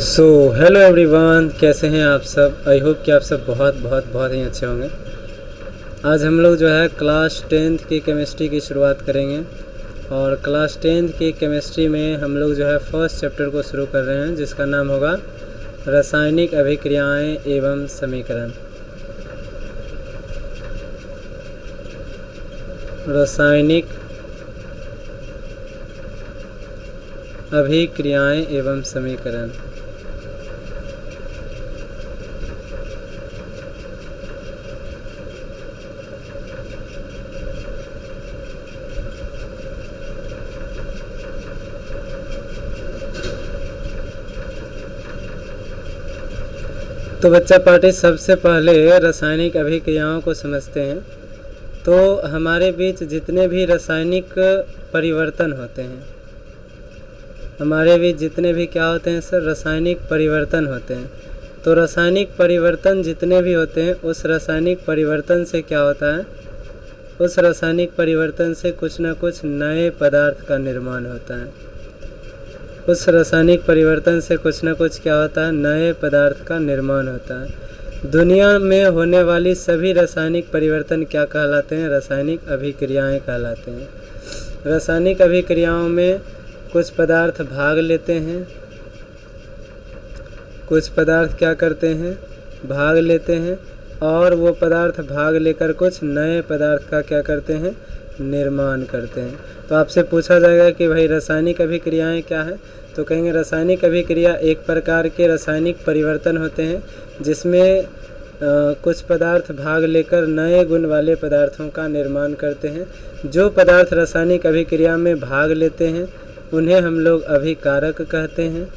So hello everyone, कैसे हैं आप सब। आई होप कि आप सब बहुत बहुत बहुत ही अच्छे होंगे। आज हम लोग जो है क्लास 10th की केमिस्ट्री की शुरुआत करेंगे और क्लास 10th की केमिस्ट्री में हम लोग जो है फर्स्ट चैप्टर को शुरू कर रहे हैं, जिसका नाम होगा रासायनिक अभिक्रियाएं एवं समीकरण। रासायनिक अभिक्रियाएं एवं समीकरण। तो बच्चा पार्टी सबसे पहले रासायनिक अभिक्रियाओं को समझते हैं। तो हमारे बीच जितने भी रासायनिक परिवर्तन होते हैं, हमारे बीच जितने भी क्या होते हैं सर, रासायनिक परिवर्तन होते हैं। तो रासायनिक परिवर्तन जितने भी होते हैं, उस रासायनिक परिवर्तन से क्या होता है, उस रासायनिक परिवर्तन से कुछ ना कुछ नए पदार्थ का निर्माण होता है। उस रासायनिक परिवर्तन से कुछ ना कुछ क्या होता है, नए पदार्थ का निर्माण होता है। दुनिया में होने वाली सभी रासायनिक परिवर्तन क्या कहलाते हैं, रासायनिक अभिक्रियाएं कहलाते हैं। रासायनिक अभिक्रियाओं में कुछ पदार्थ भाग लेते हैं, कुछ पदार्थ क्या करते हैं, भाग लेते हैं, और वो पदार्थ भाग लेकर कुछ नए पदार्थ का क्या करते हैं, निर्माण करते हैं। तो आपसे पूछा जाएगा कि भाई रासायनिक अभिक्रियाएं क्या है, तो कहेंगे रासायनिक अभिक्रिया एक प्रकार के रासायनिक परिवर्तन होते हैं जिसमें कुछ पदार्थ भाग लेकर नए गुण वाले पदार्थों का निर्माण करते हैं। जो पदार्थ रासायनिक अभिक्रिया में भाग लेते हैं उन्हें हम लोग अभिकारक कहते हैं।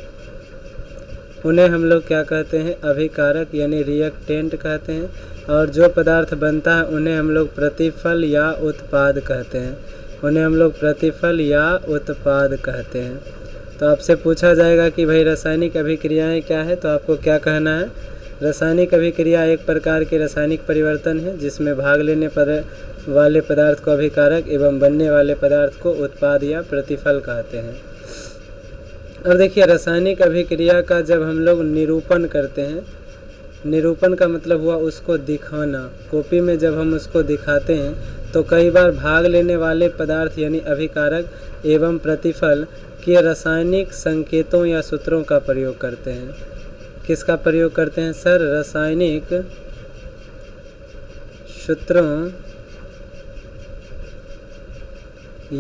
उन्हें हम लोग क्या कहते हैं, अभिकारक यानी रिएक्टेंट कहते हैं। और जो पदार्थ बनता है उन्हें हम लोग प्रतिफल या उत्पाद कहते हैं। उन्हें हम लोग प्रतिफल या उत्पाद कहते हैं। तो आपसे पूछा जाएगा कि भाई रासायनिक अभिक्रियाएं क्या है, तो आपको क्या कहना है, रासायनिक अभिक्रिया एक प्रकार के रासायनिक परिवर्तन है जिसमें भाग लेने वाले पदार्थ को अभिकारक एवं बनने वाले पदार्थ को उत्पाद या प्रतिफल कहते हैं। और देखिए, रासायनिक अभिक्रिया का जब हम लोग निरूपण करते हैं, निरूपण का मतलब हुआ उसको दिखाना। कॉपी में जब हम उसको दिखाते हैं तो कई बार भाग लेने वाले पदार्थ यानी अभिकारक एवं प्रतिफल के रासायनिक संकेतों या सूत्रों का प्रयोग करते हैं। किसका प्रयोग करते हैं सर, रासायनिक सूत्रों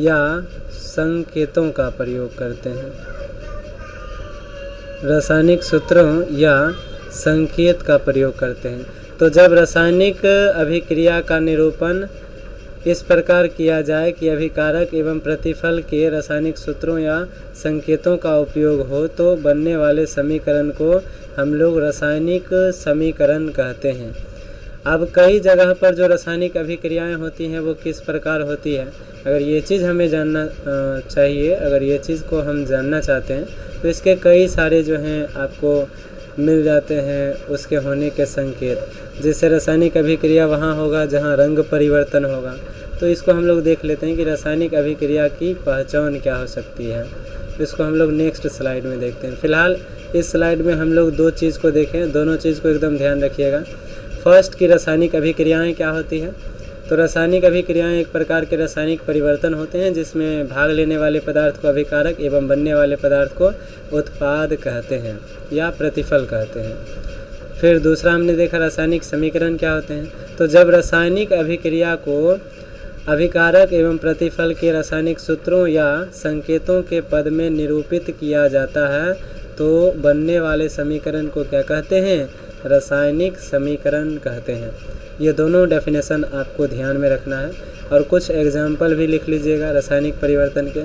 या संकेतों का प्रयोग करते हैं। रासायनिक सूत्रों या संकेत का प्रयोग करते हैं। तो जब रासायनिक अभिक्रिया का निरूपण इस प्रकार किया जाए कि अभिकारक एवं प्रतिफल के रासायनिक सूत्रों या संकेतों का उपयोग हो, तो बनने वाले समीकरण को हम लोग रासायनिक समीकरण कहते हैं। अब कई जगह पर जो रासायनिक अभिक्रियाएं होती हैं वो किस प्रकार होती है, अगर ये चीज़ हमें जानना चाहिए, अगर ये चीज़ को हम जानना चाहते हैं तो इसके कई सारे जो हैं आपको मिल जाते हैं उसके होने के संकेत। जैसे रासायनिक अभिक्रिया वहाँ होगा जहाँ रंग परिवर्तन होगा, तो इसको हम लोग देख लेते हैं कि रासायनिक अभिक्रिया की पहचान क्या हो सकती है। इसको हम लोग नेक्स्ट स्लाइड में देखते हैं। फिलहाल इस स्लाइड में हम लोग दो चीज़ को देखें, दोनों चीज़ को एकदम ध्यान रखिएगा। फर्स्ट की रासायनिक अभिक्रियाएँ क्या होती हैं, तो रासायनिक अभिक्रियाएं एक प्रकार के रासायनिक परिवर्तन होते हैं जिसमें भाग लेने वाले पदार्थ को अभिकारक एवं बनने वाले पदार्थ को उत्पाद कहते हैं या प्रतिफल कहते हैं। फिर दूसरा हमने देखा रासायनिक समीकरण क्या होते हैं। तो जब रासायनिक अभिक्रिया को अभिकारक एवं प्रतिफल के रासायनिक सूत्रों या संकेतों के पद में निरूपित किया जाता है तो बनने वाले समीकरण को क्या कहते हैं, रासायनिक समीकरण कहते हैं। ये दोनों डेफिनेशन आपको ध्यान में रखना है और कुछ एग्जाम्पल भी लिख लीजिएगा रासायनिक परिवर्तन के।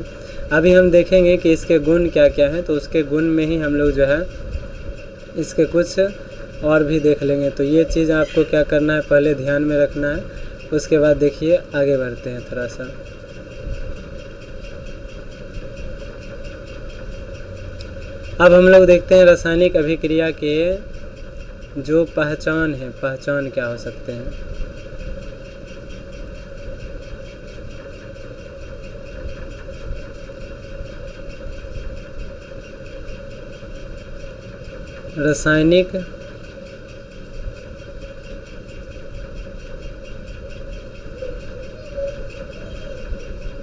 अभी हम देखेंगे कि इसके गुण क्या क्या हैं, तो उसके गुण में ही हम लोग जो है इसके कुछ और भी देख लेंगे। तो ये चीज़ आपको क्या करना है, पहले ध्यान में रखना है, उसके बाद देखिए आगे बढ़ते हैं थोड़ा सा। अब हम लोग देखते हैं रासायनिक अभिक्रिया के जो पहचान है, पहचान क्या हो सकते हैं। रासायनिक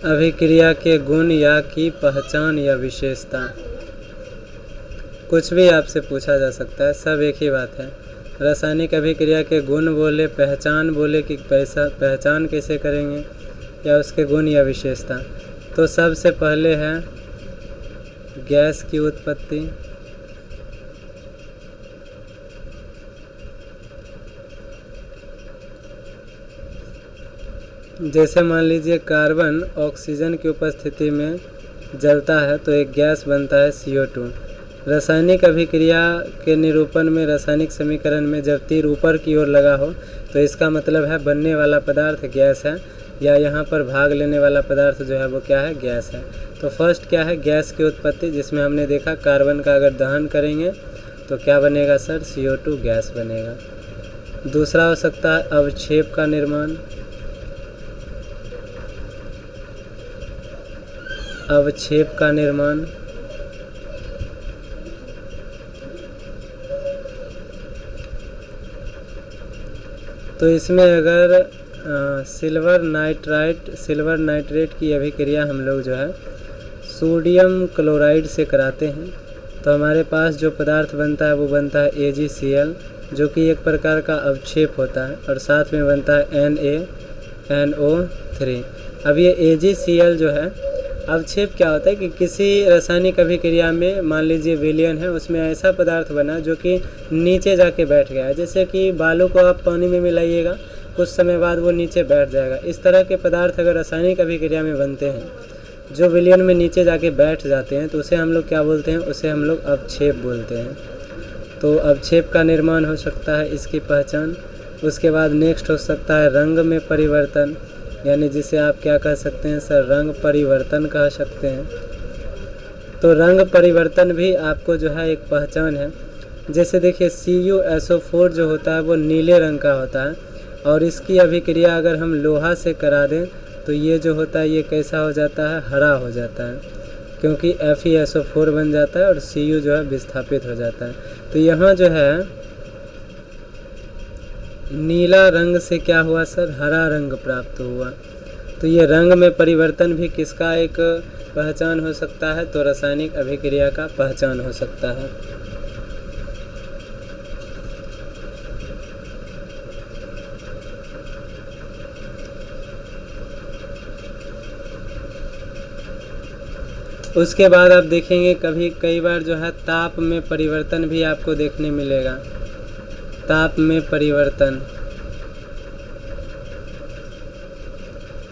अभिक्रिया के गुण या की पहचान या विशेषता। कुछ भी आपसे पूछा जा सकता है, सब एक ही बात है। रासायनिक अभिक्रिया के गुण बोले, पहचान बोले कि पहचान कैसे करेंगे, या उसके गुण या विशेषता। तो सबसे पहले है गैस की उत्पत्ति। जैसे मान लीजिए कार्बन ऑक्सीजन की उपस्थिति में जलता है तो एक गैस बनता है CO2। रासायनिक अभिक्रिया के निरूपण में रासायनिक समीकरण में जब तीर ऊपर की ओर लगा हो तो इसका मतलब है बनने वाला पदार्थ गैस है, या यहाँ पर भाग लेने वाला पदार्थ जो है वो क्या है, गैस है। तो फर्स्ट क्या है, गैस की उत्पत्ति, जिसमें हमने देखा कार्बन का अगर दहन करेंगे तो क्या बनेगा सर, CO2 गैस बनेगा। दूसरा हो सकता है अवक्षेप का निर्माण। अवक्षेप का निर्माण तो इसमें अगर सिल्वर नाइट्रेट की अभिक्रिया हम लोग जो है सोडियम क्लोराइड से कराते हैं तो हमारे पास जो पदार्थ बनता है वो बनता है AgCl, जो कि एक प्रकार का अवक्षेप होता है, और साथ में बनता है NaNO3। अब ये AgCl जो है अवक्षेप क्या होता है कि किसी रासायनिक अभिक्रिया में मान लीजिए विलयन है, उसमें ऐसा पदार्थ बना जो कि नीचे जाके बैठ गया है। जैसे कि बालू को आप पानी में मिलाइएगा, कुछ समय बाद वो नीचे बैठ जाएगा। इस तरह के पदार्थ अगर रासायनिक अभिक्रिया में बनते हैं जो विलयन में नीचे जाके बैठ जाते हैं तो उसे हम लोग क्या बोलते हैं, उसे हम लोग अवक्षेप बोलते हैं। तो अवक्षेप का निर्माण हो सकता है, इसकी पहचान। उसके बाद नेक्स्ट हो सकता है रंग में परिवर्तन, यानी जिसे आप क्या कह सकते हैं सर, रंग परिवर्तन कह सकते हैं। तो रंग परिवर्तन भी आपको जो है एक पहचान है। जैसे देखिए CuSO4 जो होता है वो नीले रंग का होता है, और इसकी अभिक्रिया अगर हम लोहा से करा दें तो ये जो होता है ये कैसा हो जाता है, हरा हो जाता है, क्योंकि FeSO4 बन जाता है और Cu जो है विस्थापित हो जाता है। तो यहाँ जो है नीला रंग से क्या हुआ सर, हरा रंग प्राप्त हुआ। तो ये रंग में परिवर्तन भी किसका एक पहचान हो सकता है, तो रासायनिक अभिक्रिया का पहचान हो सकता है। उसके बाद आप देखेंगे कई बार जो है ताप में परिवर्तन भी आपको देखने मिलेगा। ताप में परिवर्तन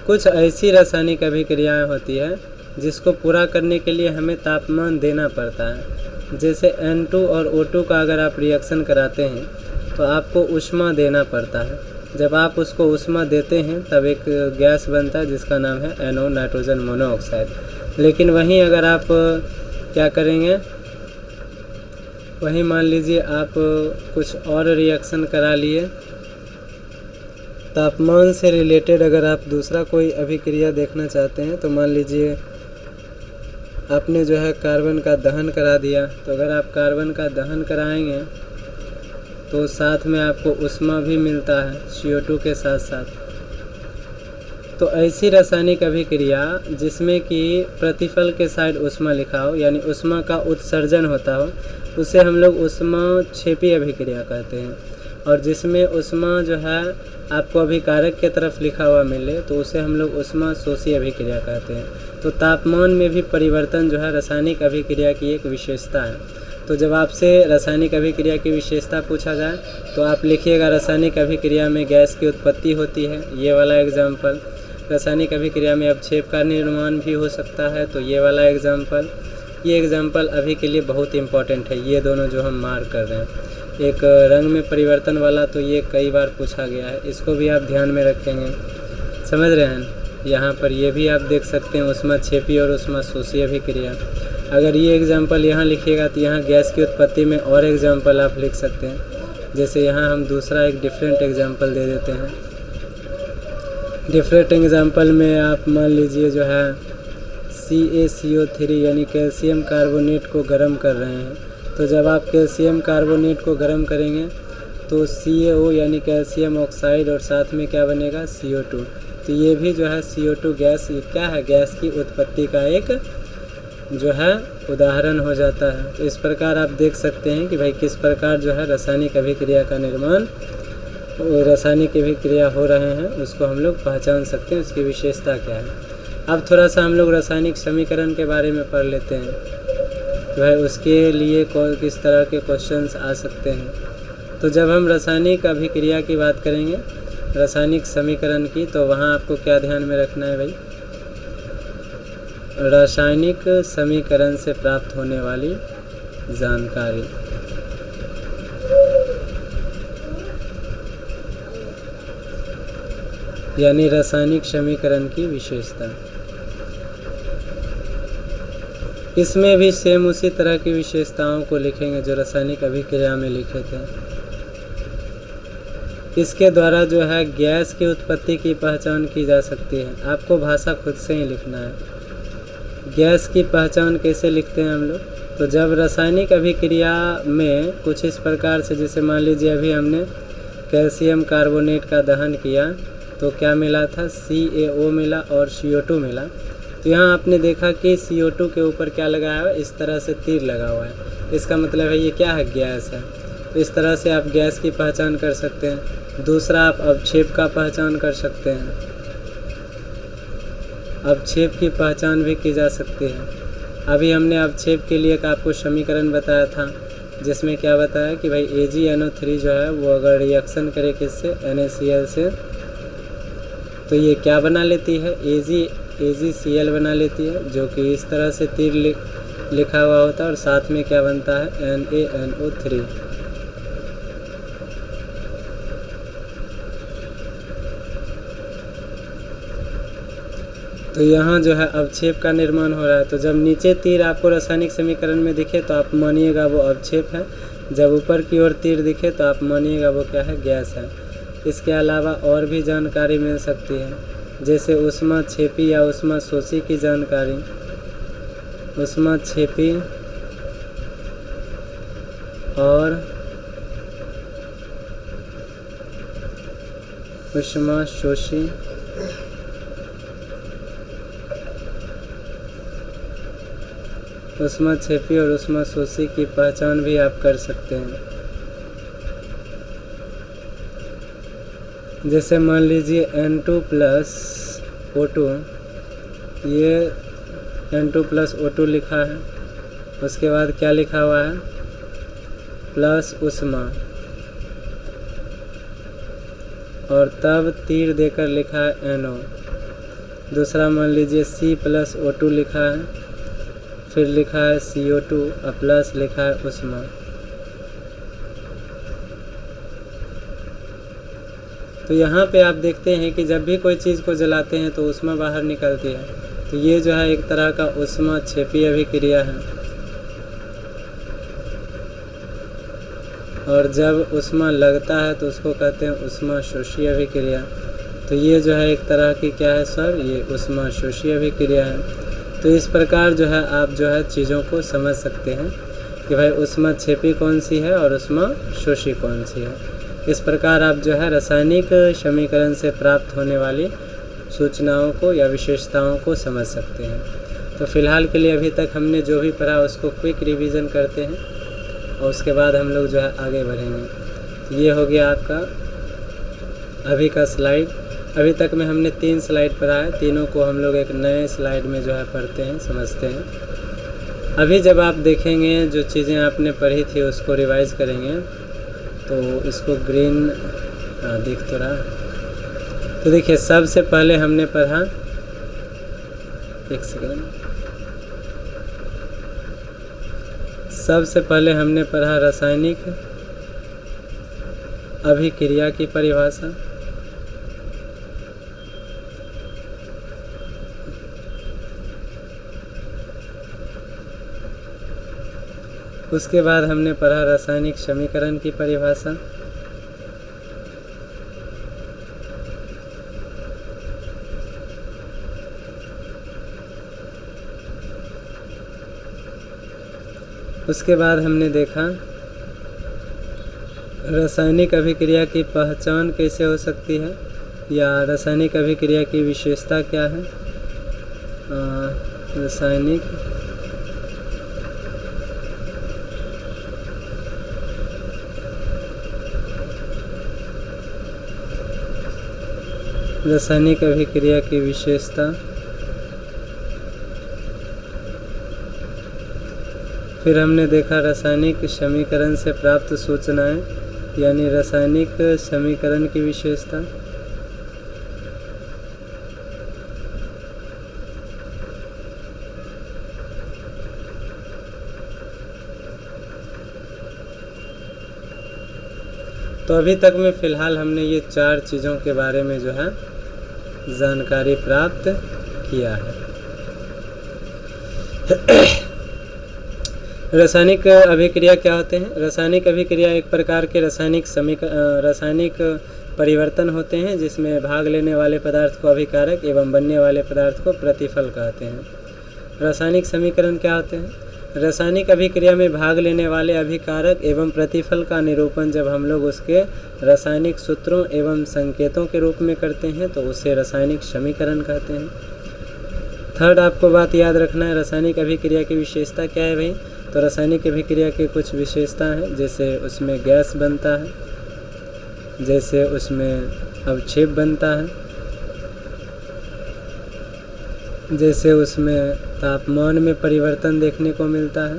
कुछ ऐसी रासायनिक अभिक्रियाएं होती है जिसको पूरा करने के लिए हमें तापमान देना पड़ता है। जैसे N2 और O2 का अगर आप रिएक्शन कराते हैं तो आपको ऊष्मा देना पड़ता है। जब आप उसको ऊष्मा देते हैं तब एक गैस बनता है जिसका नाम है NO, नाइट्रोजन मोनोऑक्साइड। लेकिन वहीं अगर आप क्या करेंगे, वहीं मान लीजिए आप कुछ और रिएक्शन करा लिए, तापमान से रिलेटेड अगर आप दूसरा कोई अभिक्रिया देखना चाहते हैं तो मान लीजिए आपने जो है कार्बन का दहन करा दिया। तो अगर आप कार्बन का दहन कराएंगे तो साथ में आपको ऊष्मा भी मिलता है CO2 के साथ साथ। तो ऐसी रासायनिक अभिक्रिया जिसमें कि प्रतिफल के साइड ऊष्मा लिखा हो, यानी ऊष्मा का उत्सर्जन होता हो, उसे हम लोग ऊष्माक्षेपी अभिक्रिया कहते हैं। और जिसमें ऊष्मा जो है आपको अभिकारक के तरफ लिखा हुआ मिले तो उसे हम लोग ऊष्मा शोषी अभिक्रिया कहते हैं। तो तापमान में भी परिवर्तन जो है रासायनिक अभिक्रिया की एक विशेषता है। तो जब आपसे रासायनिक अभिक्रिया की विशेषता पूछा जाए तो आप लिखिएगा रासायनिक अभिक्रिया में गैस की उत्पत्ति होती है, ये वाला एग्जाम्पल। रासायनिक अभिक्रिया में अवक्षेप का निर्माण भी हो सकता है, तो ये वाला एग्जाम्पल। ये एग्जाम्पल अभी के लिए बहुत इम्पॉर्टेंट है, ये दोनों जो हम मार्क कर रहे हैं। एक रंग में परिवर्तन वाला तो ये कई बार पूछा गया है, इसको भी आप ध्यान में रखेंगे, समझ रहे हैं। यहाँ पर ये भी आप देख सकते हैं ऊष्माक्षेपी और ऊष्माशोषी अभिक्रिया। अगर ये एग्जाम्पल यहाँ लिखिएगा तो यहाँ गैस की उत्पत्ति में और एग्जाम्पल आप लिख सकते हैं। जैसे यहाँ हम दूसरा एक डिफरेंट एग्जाम्पल दे देते हैं। डिफरेंट एग्जाम्पल में आप मान लीजिए जो है CaCO3 यानी कैल्शियम कार्बोनेट को गर्म कर रहे हैं तो जब आप कैल्शियम कार्बोनेट को गर्म करेंगे तो CaO यानी कैल्शियम ऑक्साइड और साथ में क्या बनेगा, CO2। तो ये भी जो है CO2 गैस, ये क्या है, गैस की उत्पत्ति का एक जो है उदाहरण हो जाता है। तो इस प्रकार आप देख सकते हैं कि भाई किस प्रकार जो है रासायनिक अभिक्रिया का निर्माण, रासायनिक अभिक्रिया हो रहे हैं, उसको हम लोग पहचान सकते हैं, उसकी विशेषता क्या है। अब थोड़ा सा हम लोग रासायनिक समीकरण के बारे में पढ़ लेते हैं, तो भाई उसके लिए किस तरह के क्वेश्चंस आ सकते हैं। तो जब हम रासायनिक अभिक्रिया की बात करेंगे, रासायनिक समीकरण की, तो वहाँ आपको क्या ध्यान में रखना है भाई, रासायनिक समीकरण से प्राप्त होने वाली जानकारी। यानी रासायनिक समीकरण की विशेषता। इसमें भी सेम उसी तरह की विशेषताओं को लिखेंगे जो रासायनिक अभिक्रिया में लिखे थे। इसके द्वारा जो है गैस की उत्पत्ति की पहचान की जा सकती है। आपको भाषा खुद से ही लिखना है। गैस की पहचान कैसे लिखते हैं हम लोग, तो जब रासायनिक अभिक्रिया में कुछ इस प्रकार से, जैसे मान लीजिए अभी हमने कैल्शियम कार्बोनेट का दहन किया तो क्या मिला था, CaO मिला और CO2 मिला। तो यहाँ आपने देखा कि CO2 के ऊपर क्या लगाया हुआ है, इस तरह से तीर लगा हुआ है। इसका मतलब है ये क्या है, गैस है। तो इस तरह से आप गैस की पहचान कर सकते हैं। दूसरा, आप अवक्षेप का पहचान कर सकते हैं। अवक्षेप की पहचान भी की जा सकती है। अभी हमने अवक्षेप के लिए एक आपको समीकरण बताया था, जिसमेमें क्या बताया कि भाई AgNO3 जो है वो अगर रिएक्शन करे किससे, NaCl से, तो ये क्या बना लेती है, AgCl बना लेती है, जो कि इस तरह से तीर लिखा हुआ होता है, और साथ में क्या बनता है, NaNO3। तो यहाँ जो है अवक्षेप का निर्माण हो रहा है। तो जब नीचे तीर आपको रासायनिक समीकरण में दिखे तो आप मानिएगा वो अवक्षेप है, जब ऊपर की ओर तीर दिखे तो आप मानिएगा वो क्या है, गैस है। इसके अलावा और भी जानकारी मिल सकती है, जैसे ऊष्माक्षेपी या ऊष्माशोषी की जानकारी। ऊष्माक्षेपी और ऊष्माशोषी ऊष्माक्षेपी और ऊष्माशोषी की पहचान भी आप कर सकते हैं। जैसे मान लीजिए N2+O2, ये N2+O2 लिखा है, उसके बाद क्या लिखा हुआ है, प्लस ऊष्मा, और तब तीर देकर लिखा है NO। दूसरा मान लीजिए C+O2 लिखा है, फिर लिखा है CO2 और प्लस लिखा है ऊष्मा। तो यहाँ पे आप देखते हैं कि जब भी कोई चीज़ को जलाते हैं तो ऊष्मा बाहर निकलती है। तो ये जो है एक तरह का ऊष्माक्षेपी अभिक्रिया है, और जब ऊष्मा लगता है तो उसको कहते हैं ऊष्माशोषी अभिक्रिया। तो ये जो है एक तरह की क्या है सर, ये ऊष्माशोषी अभिक्रिया है। तो इस प्रकार जो है आप जो है चीज़ों को समझ सकते हैं कि भाई ऊष्माक्षेपी कौन सी है और ऊष्माशोषी कौन सी है। इस प्रकार आप जो है रासायनिक समीकरण से प्राप्त होने वाली सूचनाओं को या विशेषताओं को समझ सकते हैं। तो फिलहाल के लिए अभी तक हमने जो भी पढ़ा उसको क्विक रिवीजन करते हैं, और उसके बाद हम लोग जो है आगे बढ़ेंगे। तो ये हो गया आपका अभी का स्लाइड। अभी तक में हमने 3 स्लाइड पढ़ा है, तीनों को हम लोग एक नए स्लाइड में जो है पढ़ते हैं, समझते हैं। अभी जब आप देखेंगे जो चीज़ें आपने पढ़ी थी उसको रिवाइज करेंगे, तो इसको ग्रीन दिख तो रहा। तो देखिए सबसे पहले हमने पढ़ा, एक सेकेंड, सबसे पहले हमने पढ़ा रासायनिक अभिक्रिया की परिभाषा। उसके बाद हमने पढ़ा रासायनिक समीकरण की परिभाषा। उसके बाद हमने देखा रासायनिक अभिक्रिया की पहचान कैसे हो सकती है, या रासायनिक अभिक्रिया की विशेषता क्या है। रासायनिक अभिक्रिया की विशेषता। फिर हमने देखा रासायनिक समीकरण से प्राप्त सूचनाएं, यानी रासायनिक समीकरण की विशेषता। तो अभी तक में फ़िलहाल हमने ये 4 चीज़ों के बारे में जो है जानकारी प्राप्त किया है। रासायनिक अभिक्रिया क्या होते हैं। रासायनिक अभिक्रिया एक प्रकार के रासायनिक परिवर्तन होते हैं जिसमें भाग लेने वाले पदार्थ को अभिकारक एवं बनने वाले पदार्थ को प्रतिफल कहते हैं। रासायनिक समीकरण क्या होते हैं। रासायनिक अभिक्रिया में भाग लेने वाले अभिकारक एवं प्रतिफल का निरूपण जब हम लोग उसके रासायनिक सूत्रों एवं संकेतों के रूप में करते हैं तो उसे रासायनिक समीकरण कहते हैं। थर्ड आपको बात याद रखना है, रासायनिक अभिक्रिया की विशेषता क्या है भाई। तो रासायनिक अभिक्रिया की कुछ विशेषता हैं, जैसे उसमें गैस बनता है, जैसे उसमें अवक्षेप बनता है, जैसे उसमें तापमान में परिवर्तन देखने को मिलता है,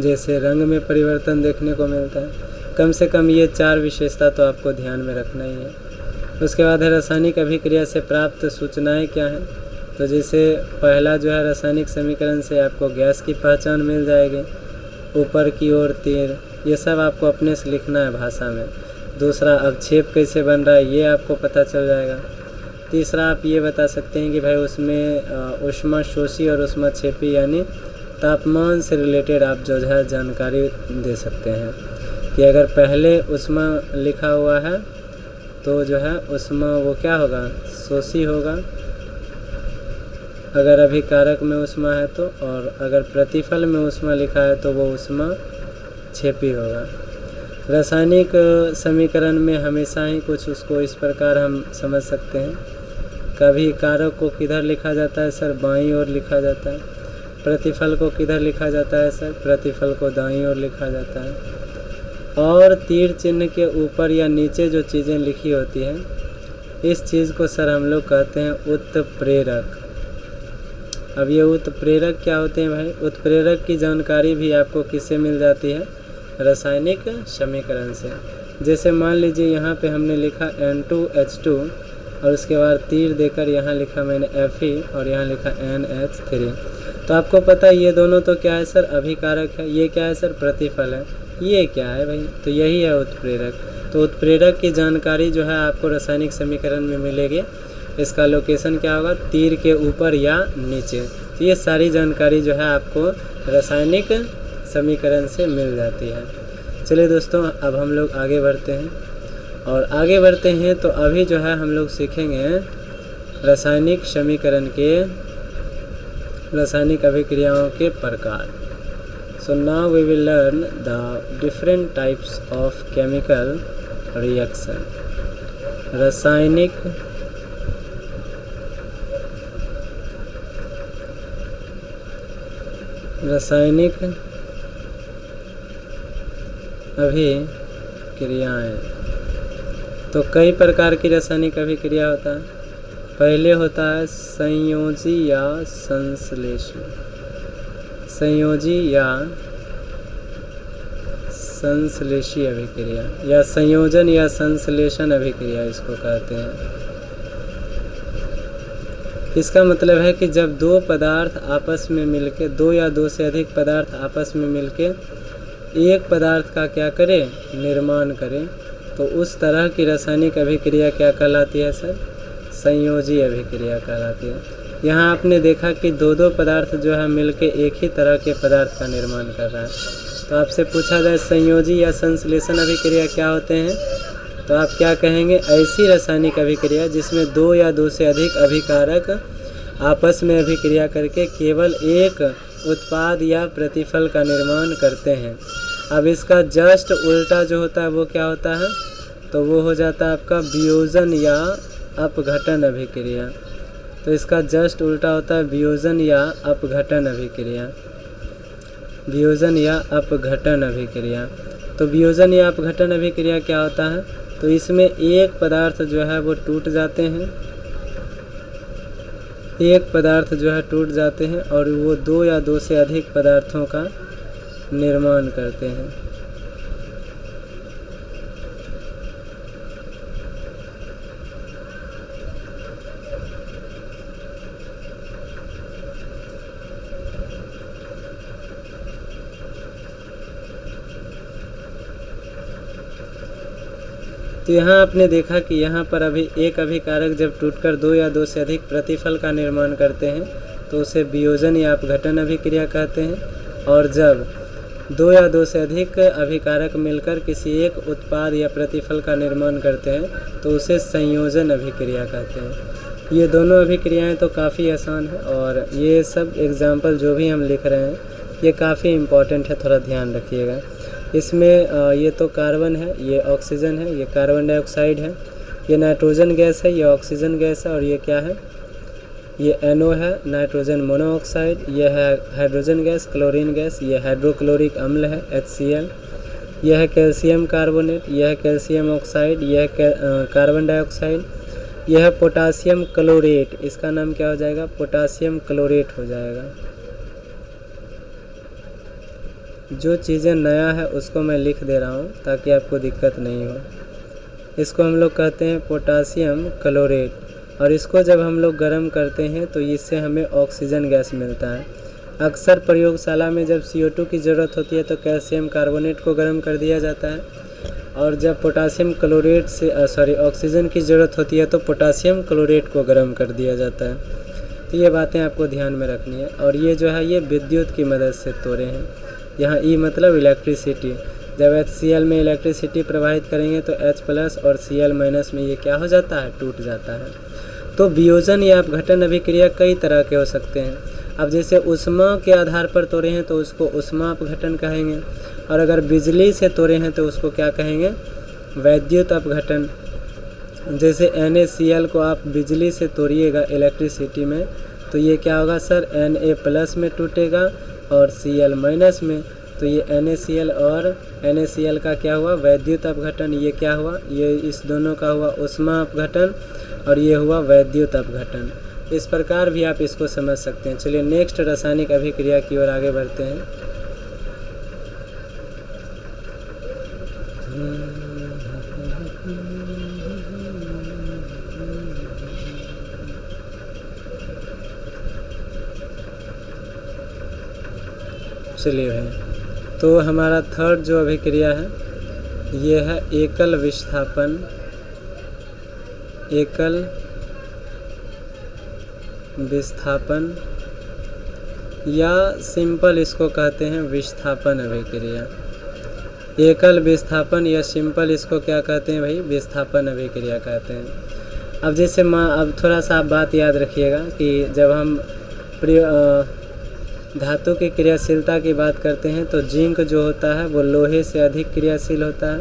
जैसे रंग में परिवर्तन देखने को मिलता है। कम से कम ये 4 विशेषता तो आपको ध्यान में रखना ही है। उसके बाद है रासायनिक अभिक्रिया से प्राप्त सूचनाएं क्या हैं। तो जैसे पहला जो है रासायनिक समीकरण से आपको गैस की पहचान मिल जाएगी, ऊपर की ओर तीर, ये सब आपको अपने से लिखना है भाषा में। दूसरा अवक्षेप कैसे बन रहा है ये आपको पता चल जाएगा। तीसरा आप ये बता सकते हैं कि भाई उसमें ऊष्माशोषी और ऊष्माक्षेपी यानी तापमान से रिलेटेड आप जो है जानकारी दे सकते हैं कि अगर पहले ऊष्मा लिखा हुआ है तो जो है ऊष्मा वो क्या होगा, शोषी होगा अगर अभिकारक में ऊष्मा है तो, और अगर प्रतिफल में ऊष्मा लिखा है तो वो ऊष्मा क्षेपी होगा। रासायनिक समीकरण में हमेशा ही कुछ उसको इस प्रकार हम समझ सकते हैं। कभी कारक को किधर लिखा जाता है सर, बाईं ओर लिखा जाता है। प्रतिफल को किधर लिखा जाता है सर, प्रतिफल को दाईं ओर लिखा जाता है। और तीर चिन्ह के ऊपर या नीचे जो चीज़ें लिखी होती हैं इस चीज़ को सर हम लोग कहते हैं उत्प्रेरक। अब ये उत्प्रेरक क्या होते हैं भाई। उत्प्रेरक की जानकारी भी आपको किससे मिल जाती है, रासायनिक समीकरण से। जैसे मान लीजिए यहाँ पे हमने लिखा N2H2 और उसके बाद तीर देकर यहाँ लिखा मैंने Fe और यहाँ लिखा NH3। तो आपको पता है ये दोनों तो क्या है सर, अभिकारक है। ये क्या है सर, प्रतिफल है। ये क्या है भाई, तो यही है उत्प्रेरक। तो उत्प्रेरक की जानकारी जो है आपको रासायनिक समीकरण में मिलेगी। इसका लोकेशन क्या होगा, तीर के ऊपर या नीचे। तो ये सारी जानकारी जो है आपको रासायनिक समीकरण से मिल जाती है। चलिए दोस्तों अब हम लोग आगे बढ़ते हैं, और आगे बढ़ते हैं तो अभी जो है हम लोग सीखेंगे रासायनिक समीकरण के रासायनिक अभिक्रियाओं के प्रकार। So now we will learn the different types of chemical reaction. रासायनिक अभिक्रियाएं। तो कई प्रकार की रासायनिक अभिक्रिया होता है। पहले होता है संयोजी या संश्लेषी। संयोजी या संश्लेषी अभिक्रिया या संयोजन या संश्लेषण अभिक्रिया इसको कहते हैं। इसका मतलब है कि जब दो पदार्थ आपस में मिलके, दो या दो से अधिक पदार्थ आपस में मिलके एक पदार्थ का क्या करें, निर्माण करें, तो उस तरह की रासायनिक अभिक्रिया क्या कहलाती है सर, संयोजी अभिक्रिया कहलाती है। यहाँ आपने देखा कि दो दो पदार्थ जो है मिलके एक ही तरह के पदार्थ का निर्माण कर रहा है। तो आपसे पूछा जाए संयोजी या संश्लेषण अभिक्रिया क्या होते हैं, तो आप क्या कहेंगे, ऐसी रासायनिक अभिक्रिया जिसमें दो या दो से अधिक अभिकारक आपस में अभिक्रिया करके केवल एक उत्पाद या प्रतिफल का निर्माण करते हैं। अब इसका जस्ट उल्टा जो होता है वो क्या होता है, तो वो हो जाता है आपका वियोजन या अपघटन अभिक्रिया। तो इसका जस्ट उल्टा होता है वियोजन या अपघटन अभिक्रिया, वियोजन या अपघटन अभिक्रिया। तो वियोजन या अपघटन अभिक्रिया क्या होता है, तो इसमें एक पदार्थ जो है वो टूट जाते हैं, एक पदार्थ जो है टूट जाते हैं और वो दो या दो से अधिक पदार्थों का निर्माण करते हैं। तो यहाँ आपने देखा कि यहाँ पर अभी एक अभिकारक जब टूटकर दो या दो से अधिक प्रतिफल का निर्माण करते हैं तो उसे वियोजन या अपघटन अभिक्रिया कहते हैं। और जब दो या दो से अधिक अभिकारक मिलकर किसी एक उत्पाद या प्रतिफल का निर्माण करते हैं तो उसे संयोजन अभिक्रिया कहते हैं। ये दोनों अभिक्रियाएं तो काफ़ी आसान है और ये सब एग्जाम्पल जो भी हम लिख रहे हैं ये काफ़ी इम्पॉर्टेंट है, थोड़ा ध्यान रखिएगा। इसमें ये तो कार्बन है, ये ऑक्सीजन है, ये कार्बन डाइऑक्साइड है, ये नाइट्रोजन गैस है, ये ऑक्सीजन गैस है और ये क्या है, ये NO है नाइट्रोजन मोनोऑक्साइड, ये है हाइड्रोजन गैस क्लोरीन गैस, ये हाइड्रोक्लोरिक अम्ल है HCl, यह है कैल्शियम कार्बोनेट, यह है कैल्शियम ऑक्साइड, यह है कार्बन डाइऑक्साइड, यह है पोटासियम क्लोरेट, इसका नाम क्या हो जाएगा, पोटासियम क्लोरेट हो जाएगा। जो चीज़ें नया है उसको मैं लिख दे रहा हूँ ताकि आपको दिक्कत नहीं हो। इसको हम लोग कहते हैं पोटासियम क्लोरेट और इसको जब हम लोग गर्म करते हैं तो इससे हमें ऑक्सीजन गैस मिलता है। अक्सर प्रयोगशाला में जब CO2 की ज़रूरत होती है तो कैल्शियम कार्बोनेट को गर्म कर दिया जाता है और जब पोटासियम क्लोरेट से ऑक्सीजन की ज़रूरत होती है तो पोटासियम क्लोरेट को गर्म कर दिया जाता है। तो ये बातें आपको ध्यान में रखनी है। और ये जो है ये विद्युत की मदद से तोड़े हैं। यहाँ E मतलब इलेक्ट्रिसिटी, जब HCl में इलेक्ट्रिसिटी प्रवाहित करेंगे तो H+ और Cl- में ये क्या हो जाता है, टूट जाता है। तो वियोजन या अपघटन अभिक्रिया कई तरह के हो सकते हैं। अब जैसे ऊष्मा के आधार पर तोड़े हैं तो उसको ऊष्मा अपघटन कहेंगे और अगर बिजली से तोड़े हैं तो उसको क्या कहेंगे, वैद्युत अपघटन। जैसे NaCl को आप बिजली से तोड़िएगा इलेक्ट्रिसिटी में तो ये क्या होगा सर, Na+ में टूटेगा और Cl- में, तो ये NaCl और NaCl का क्या हुआ, वैद्युत अपघटन। ये क्या हुआ, ये इस दोनों का हुआ ऊष्मा अपघटन और ये हुआ वैद्युत अपघटन। इस प्रकार भी आप इसको समझ सकते हैं। चलिए नेक्स्ट रासायनिक अभिक्रिया की ओर आगे बढ़ते हैं। चलिए भाई, तो हमारा थर्ड जो अभिक्रिया है ये है एकल विस्थापन, एकल विस्थापन या सिंपल इसको कहते हैं विस्थापन अभिक्रिया। एकल विस्थापन या सिंपल इसको क्या कहते हैं भाई, विस्थापन अभिक्रिया कहते हैं। अब जैसे अब थोड़ा सा आप बात याद रखिएगा कि जब हम धातु की क्रियाशीलता की बात करते हैं तो जिंक जो होता है वो लोहे से अधिक क्रियाशील होता है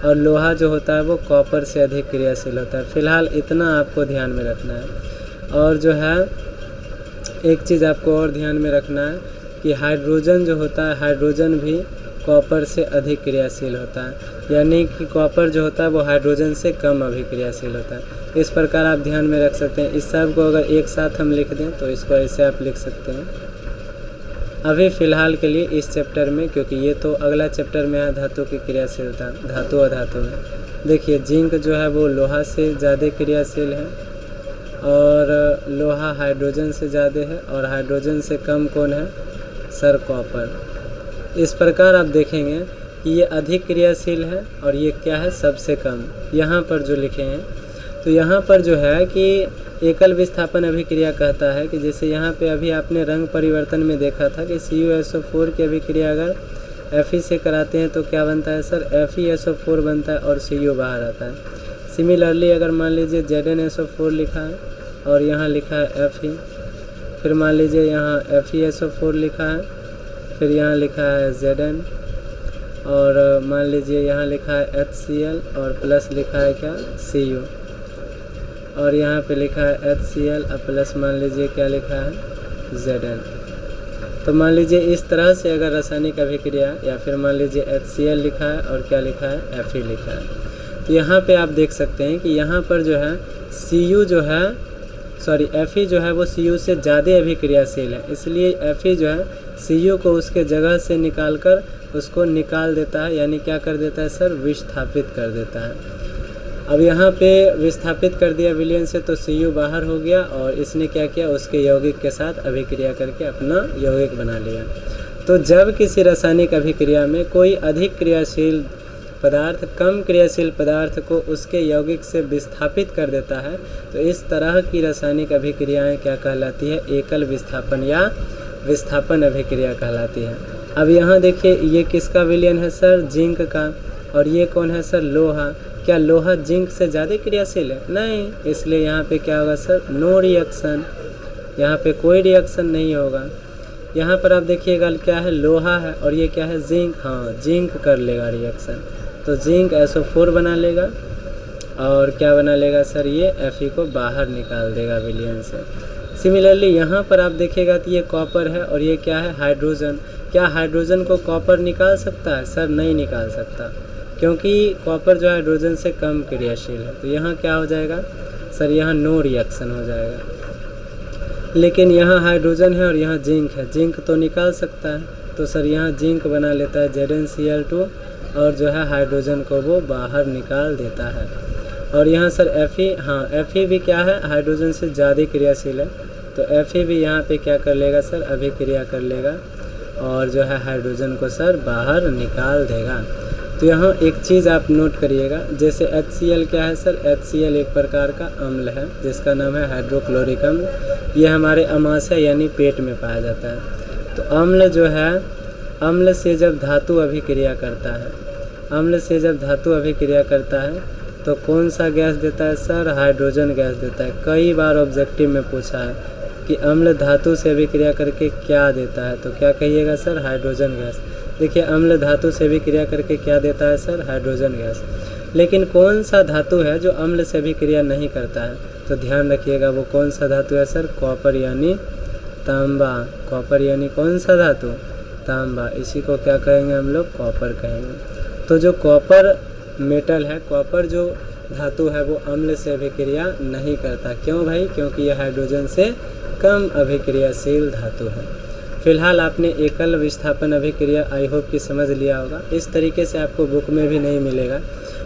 और लोहा जो होता है वो कॉपर से अधिक क्रियाशील होता है। फ़िलहाल इतना आपको ध्यान में रखना है। और जो है एक चीज़ आपको और ध्यान में रखना है कि हाइड्रोजन जो होता है, हाइड्रोजन भी कॉपर से अधिक क्रियाशील होता है, यानी कि कॉपर जो होता है वो हाइड्रोजन से कम अभिक्रियाशील होता है। इस प्रकार आप ध्यान में रख सकते हैं। इस सब को अगर एक साथ हम लिख दें तो इसको ऐसे आप लिख सकते हैं। अभी फ़िलहाल के लिए इस चैप्टर में, क्योंकि ये तो अगला चैप्टर में है धातु की क्रियाशीलता, धातु अधातु में। देखिए जिंक जो है वो लोहा से ज़्यादा क्रियाशील है और लोहा हाइड्रोजन से ज़्यादा है और हाइड्रोजन से कम कौन है, सर कॉपर। इस प्रकार आप देखेंगे कि ये अधिक क्रियाशील है और ये क्या है, सबसे कम। यहाँ पर जो लिखे हैं तो यहाँ पर जो है कि एकल विस्थापन अभिक्रिया कहता है कि जैसे यहाँ पे अभी आपने रंग परिवर्तन में देखा था कि CuSO4 की अभिक्रिया अगर Fe से कराते हैं तो क्या बनता है सर, FeSO4 बनता है और Cu बाहर आता है। सिमिलरली अगर मान लीजिए ZnSO4 लिखा है और यहाँ लिखा है Fe फिर मान लीजिए यहाँ FeSO4 लिखा है, फिर यहाँ लिखा है Zn, और मान लीजिए यहाँ लिखा है HCl और प्लस लिखा है क्या Cu, और यहाँ पे लिखा है HCl और प्लस मान लीजिए क्या लिखा है Zn। तो मान लीजिए इस तरह से अगर रासायनिक अभिक्रिया, या फिर मान लीजिए HCl लिखा है और क्या लिखा है Fe लिखा है, तो यहाँ पे आप देख सकते हैं कि यहाँ पर जो है Cu जो है Fe जो है वो Cu से ज़्यादा अभिक्रियाशील है, इसलिए Fe जो है Cu को उसके जगह से निकालकर उसको निकाल देता है, यानी क्या कर देता है सर, विस्थापित कर देता है। अब यहाँ पे विस्थापित कर दिया विलयन से, तो Cu बाहर हो गया और इसने क्या किया, उसके यौगिक के साथ अभिक्रिया करके अपना यौगिक बना लिया। तो जब किसी रासायनिक अभिक्रिया में कोई अधिक क्रियाशील पदार्थ कम क्रियाशील पदार्थ को उसके यौगिक से विस्थापित कर देता है, तो इस तरह की रासायनिक अभिक्रियाएं क्या कहलाती है, एकल विस्थापन या विस्थापन अभिक्रिया कहलाती है। अब यहाँ देखिए ये किसका विलयन है सर, जिंक का, और ये कौन है सर, लोहा। क्या लोहा जिंक से ज़्यादा क्रियाशील है? नहीं, इसलिए यहाँ पे क्या होगा सर, नो रिएक्शन, यहाँ पे कोई रिएक्शन नहीं होगा। यहाँ पर आप देखिएगा क्या है, लोहा है और ये क्या है, जिंक। हाँ, जिंक कर लेगा रिएक्शन, तो जिंक SO4 बना लेगा और क्या बना लेगा सर, ये Fe को बाहर निकाल देगा विलयन से। सिमिलरली यहाँ पर आप देखिएगा तो ये कॉपर है और ये क्या है, हाइड्रोजन। क्या हाइड्रोजन को कॉपर निकाल सकता है सर? नहीं निकाल सकता, क्योंकि कॉपर जो हाइड्रोजन से कम क्रियाशील है। तो यहाँ क्या हो जाएगा सर, यहाँ नो रिएक्शन हो जाएगा। लेकिन यहाँ हाइड्रोजन है और यहाँ जिंक है, जिंक तो निकाल सकता है, तो सर यहाँ जिंक बना लेता है ZnCl2 और जो है हाइड्रोजन को वो बाहर निकाल देता है। और यहाँ सर Fe, हाँ Fe भी क्या है, हाइड्रोजन से ज़्यादा क्रियाशील है, तो Fe भी यहाँ पे क्या कर लेगा सर, अभिक्रिया कर लेगा और जो है हाइड्रोजन को सर बाहर निकाल देगा। तो यहाँ एक चीज़ आप नोट करिएगा, जैसे HCl क्या है सर, HCl एक प्रकार का अम्ल है जिसका नाम है हाइड्रोक्लोरिक अम्ल। ये हमारे अमाशय यानी पेट में पाया जाता है। तो अम्ल जो है, अम्ल से जब धातु अभिक्रिया करता है, अम्ल से जब धातु अभिक्रिया करता है तो कौन सा गैस देता है सर, हाइड्रोजन गैस देता है। कई बार ऑब्जेक्टिव में पूछा है कि अम्ल धातु से अभिक्रिया करके क्या देता है, तो क्या कहिएगा सर, हाइड्रोजन गैस। देखिए अम्ल धातु से अभिक्रिया करके क्या देता है सर, हाइड्रोजन गैस। लेकिन कौन सा धातु है जो अम्ल से अभिक्रिया नहीं करता है, तो ध्यान रखिएगा वो कौन सा धातु है सर, कॉपर यानी तांबा। कॉपर यानी कौन सा धातु, तांबा। इसी को क्या कहेंगे हम लोग, कॉपर कहेंगे। तो जो कॉपर मेटल है, कॉपर जो धातु है वो अम्ल से अभिक्रिया नहीं करता। क्यों भाई, क्योंकि यह हाइड्रोजन से कम अभिक्रियाशील धातु है। फिलहाल आपने एकल विस्थापन अभिक्रिया आई होप कि समझ लिया होगा। इस तरीके से आपको बुक में भी नहीं मिलेगा,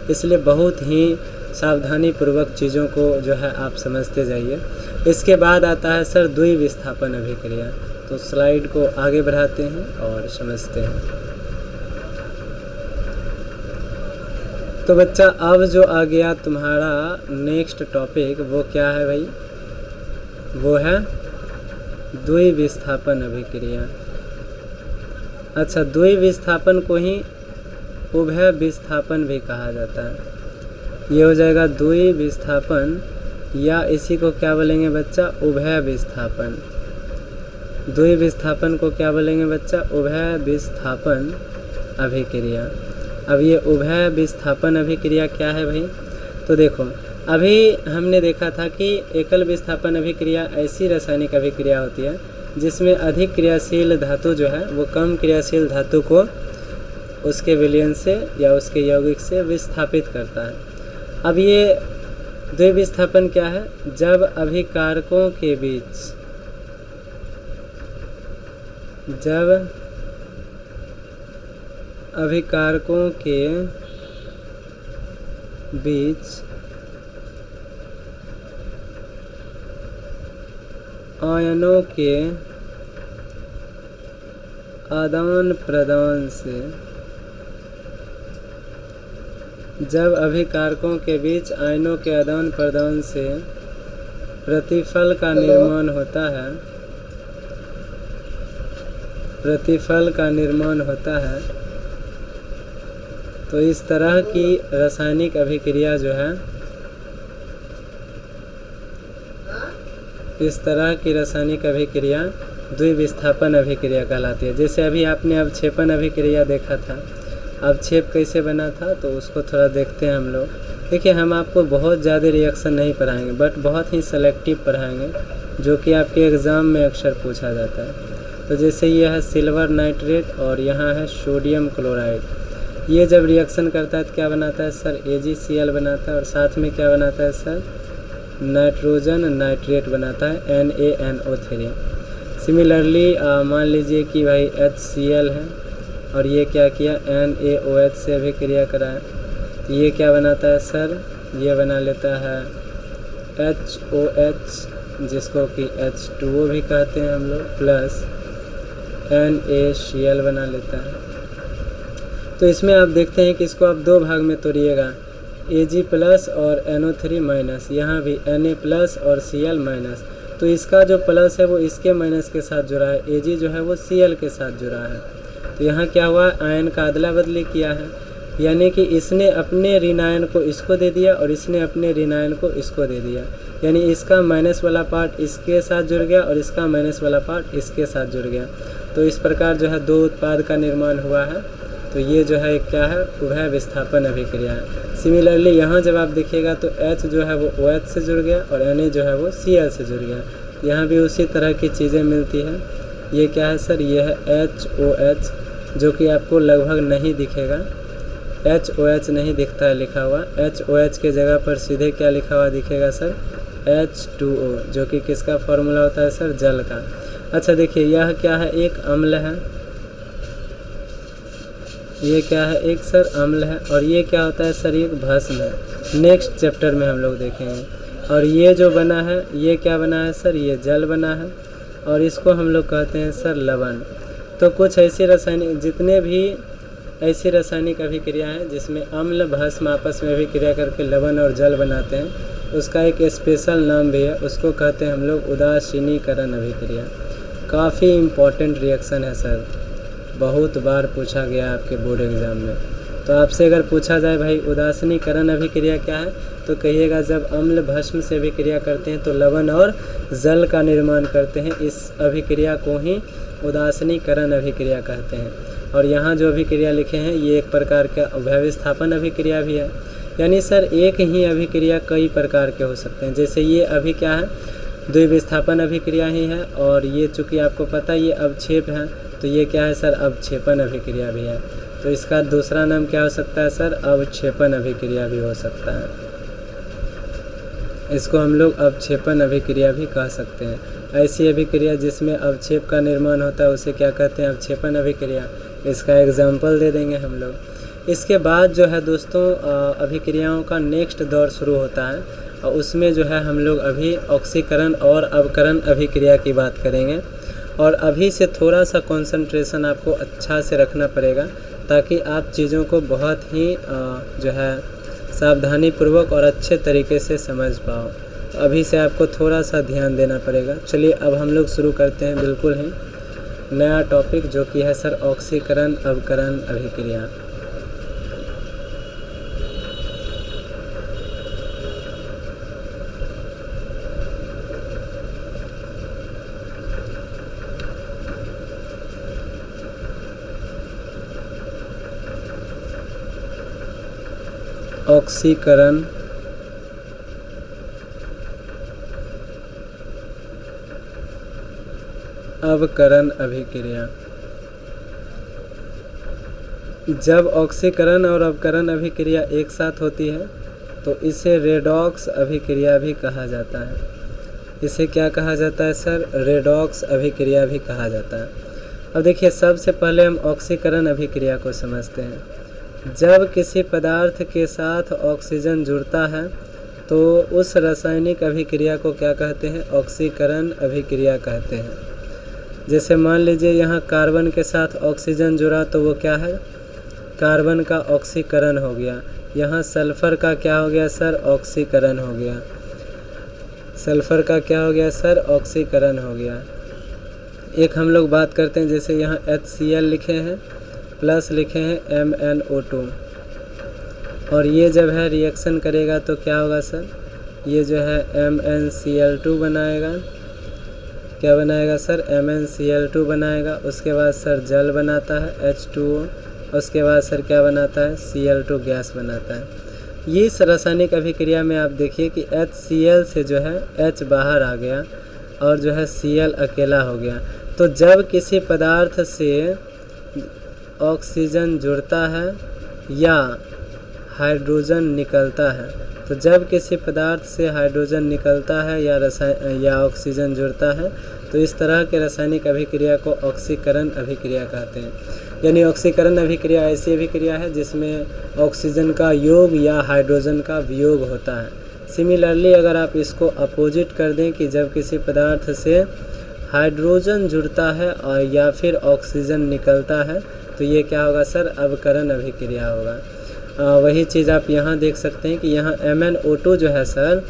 इसलिए बहुत ही सावधानी पूर्वक चीज़ों को जो है आप समझते जाइए। इसके बाद आता है सर द्विविस्थापन अभिक्रिया। तो स्लाइड को आगे बढ़ाते हैं और समझते हैं। तो बच्चा अब जो आ गया तुम्हारा नेक्स्ट टॉपिक, वो क्या है भाई, वो है द्विविस्थापन अभिक्रिया। अच्छा, द्विविस्थापन को ही उभय विस्थापन भी कहा जाता है। ये हो जाएगा द्विविस्थापन, या इसी को क्या बोलेंगे बच्चा, उभय विस्थापन। द्विविस्थापन को क्या बोलेंगे बच्चा, उभय विस्थापन अभिक्रिया। अब ये उभय विस्थापन अभिक्रिया क्या है भाई, तो देखो अभी हमने देखा था कि एकल विस्थापन अभिक्रिया ऐसी रासायनिक अभिक्रिया होती है जिसमें अधिक क्रियाशील धातु जो है वो कम क्रियाशील धातु को उसके विलयन से या उसके यौगिक से विस्थापित करता है। अब ये द्विविस्थापन क्या है, जब अभिकारकों के बीच, जब अभिकारकों के बीच आयनों के आदान प्रदान से, जब अभिकारकों के बीच आयनों के आदान प्रदान से प्रतिफल का निर्माण होता है, प्रतिफल का निर्माण होता है, तो इस तरह की रासायनिक अभिक्रिया जो है इस तरह की रासायनिक अभिक्रिया द्विविस्थापन अभिक्रिया कहलाती है। जैसे अभी आपने अवक्षेपण अभिक्रिया देखा था, अवक्षेप कैसे बना था, तो उसको थोड़ा देखते हैं हम लोग। देखिए, हम आपको बहुत ज़्यादा रिएक्शन नहीं पढ़ाएंगे, बट बहुत ही सेलेक्टिव पढ़ाएंगे, जो कि आपके एग्ज़ाम में अक्सर पूछा जाता है। तो जैसे ये है सिल्वर नाइट्रेट और यहाँ है सोडियम क्लोराइड। ये जब रिएक्शन करता है तो क्या बनाता है सर, AgCl बनाता है, और साथ में क्या बनाता है सर, नाइट्रोजन नाइट्रेट बनाता है, NaNO3। सिमिलरली मान लीजिए कि भाई HCl है और ये क्या किया, NaOH से अभिक्रिया कराया, तो ये क्या बनाता है सर, ये बना लेता है HOH, जिसको कि H2O भी कहते हैं हम लोग, प्लस NaCl बना लेता है। तो इसमें आप देखते हैं कि इसको आप दो भाग में तोड़िएगा, Ag प्लस और NO3 माइनस, यहाँ भी Na प्लस और Cl माइनस। तो इसका जो प्लस है वो इसके माइनस के साथ जुड़ा है, Ag जो है वो Cl के साथ जुड़ा है। तो यहाँ क्या हुआ, आयन का अदला बदली किया है, यानी कि इसने अपने ऋणायन को इसको दे दिया और इसने अपने ऋणायन को इसको दे दिया, यानी इसका माइनस वाला पार्ट इसके साथ जुड़ गया और इसका माइनस वाला पार्ट इसके साथ जुड़ गया। तो इस प्रकार जो है दो उत्पाद का निर्माण हुआ है। तो ये जो है क्या है, उभय विस्थापन अभिक्रिया है। सिमिलरली यहाँ जब आप देखिएगा तो H जो है वो OH से जुड़ गया और Na जो है वो Cl से जुड़ गया। यहाँ भी उसी तरह की चीज़ें मिलती हैं। ये क्या है सर, ये है HOH, जो कि आपको लगभग नहीं दिखेगा, HOH नहीं दिखता है लिखा हुआ। HOH के जगह पर सीधे क्या लिखा हुआ दिखेगा सर, H2O, जो कि किसका फॉर्मूला होता है सर, जल का। अच्छा देखिए, यह क्या है, एक अम्ल है, ये क्या है, एक सर अम्ल है, और ये क्या होता है सर, एक भस्म है। नेक्स्ट चैप्टर में हम लोग देखेंगे। और ये जो बना है, ये क्या बना है सर, ये जल बना है, और इसको हम लोग कहते हैं सर लवण। तो कुछ ऐसी रासायनिक, जितने भी ऐसी रासायनिक अभिक्रिया हैं जिसमें अम्ल भस्म आपस में अभिक्रिया करके लवण और जल बनाते हैं, उसका एक स्पेशल नाम भी है, उसको कहते हैं हम लोग उदासीनीकरण अभिक्रिया। काफ़ी इम्पोर्टेंट रिएक्शन है सर, बहुत बार पूछा गया आपके बोर्ड एग्ज़ाम में। तो आपसे अगर पूछा जाए भाई उदासीनीकरण अभिक्रिया क्या है, तो कहिएगा जब अम्ल भस्म से अभिक्रिया करते हैं तो लवण और जल का निर्माण करते हैं, इस अभिक्रिया को ही उदासीनीकरण अभिक्रिया कहते हैं। और यहाँ जो अभिक्रिया लिखे हैं ये एक प्रकार का उभय विस्थापन अभिक्रिया भी है, यानी सर एक ही अभिक्रिया कई प्रकार के हो सकते हैं। जैसे ये अभी क्या है, द्विविस्थापन अभिक्रिया ही है, और ये चूँकि आपको पता ये अवक्षेप है तो ये क्या है सर, अवक्षेपण अभिक्रिया भी है। तो इसका दूसरा नाम क्या हो सकता है सर, अवक्षेपण अभिक्रिया भी हो सकता है। इसको हम लोग अवक्षेपण अभिक्रिया भी कह सकते हैं। ऐसी अभिक्रिया जिसमें अवक्षेप का निर्माण होता है उसे क्या कहते हैं, अवक्षेपण अभिक्रिया। इसका एग्जाम्पल दे देंगे हम लोग। इसके बाद जो है दोस्तों अभिक्रियाओं का नेक्स्ट दौर शुरू होता है, और उसमें जो है हम लोग अभी ऑक्सीकरण और अवकरण अभिक्रिया की बात करेंगे। और अभी से थोड़ा सा कंसंट्रेशन आपको अच्छा से रखना पड़ेगा, ताकि आप चीज़ों को बहुत ही जो है सावधानीपूर्वक और अच्छे तरीके से समझ पाओ। तो अभी से आपको थोड़ा सा ध्यान देना पड़ेगा। चलिए अब हम लोग शुरू करते हैं बिल्कुल ही नया टॉपिक, जो कि है सर ऑक्सीकरण अवकरण अभिक्रिया। ऑक्सीकरण अवकरण अभिक्रिया। जब ऑक्सीकरण और अवकरण अभिक्रिया एक साथ होती है तो इसे रेडॉक्स अभिक्रिया भी कहा जाता है। इसे क्या कहा जाता है सर, रेडॉक्स अभिक्रिया भी कहा जाता है। अब देखिए, सबसे पहले हम ऑक्सीकरण अभिक्रिया को समझते हैं। जब किसी पदार्थ के साथ ऑक्सीजन जुड़ता है तो उस रासायनिक अभिक्रिया को क्या कहते हैं, ऑक्सीकरण अभिक्रिया कहते हैं। जैसे मान लीजिए यहाँ कार्बन के साथ ऑक्सीजन जुड़ा तो वो क्या है, कार्बन का ऑक्सीकरण हो गया। यहाँ सल्फ़र का क्या हो गया सर, ऑक्सीकरण हो गया। सल्फ़र का क्या हो गया सर, ऑक्सीकरण हो गया। एक हम लोग बात करते हैं, जैसे यहाँ HCl लिखे हैं प्लस लिखे हैं MnO2, और ये जब है रिएक्शन करेगा तो क्या होगा सर, ये जो है MnCl2 बनाएगा, क्या बनाएगा सर, MnCl2 बनाएगा। उसके बाद सर जल बनाता है H2O। उसके बाद सर क्या बनाता है, Cl2 गैस बनाता है। ये इस रासायनिक अभिक्रिया में आप देखिए कि HCl से जो है H बाहर आ गया और जो है Cl अकेला हो गया। तो जब किसी पदार्थ से ऑक्सीजन जुड़ता है या हाइड्रोजन निकलता है, तो जब किसी पदार्थ से हाइड्रोजन निकलता है या ऑक्सीजन जुड़ता है, तो इस तरह के रासायनिक अभिक्रिया को ऑक्सीकरण अभिक्रिया कहते हैं। यानी ऑक्सीकरण अभिक्रिया ऐसी अभिक्रिया है जिसमें ऑक्सीजन का योग या हाइड्रोजन का वियोग होता है। सिमिलरली अगर आप इसको अपोजिट कर दें कि जब किसी पदार्थ से हाइड्रोजन जुड़ता है और या फिर ऑक्सीजन निकलता है, तो ये क्या होगा सर, अवकरण अभिक्रिया होगा। वही चीज़ आप यहाँ देख सकते हैं कि यहाँ MnO2 जो है सर,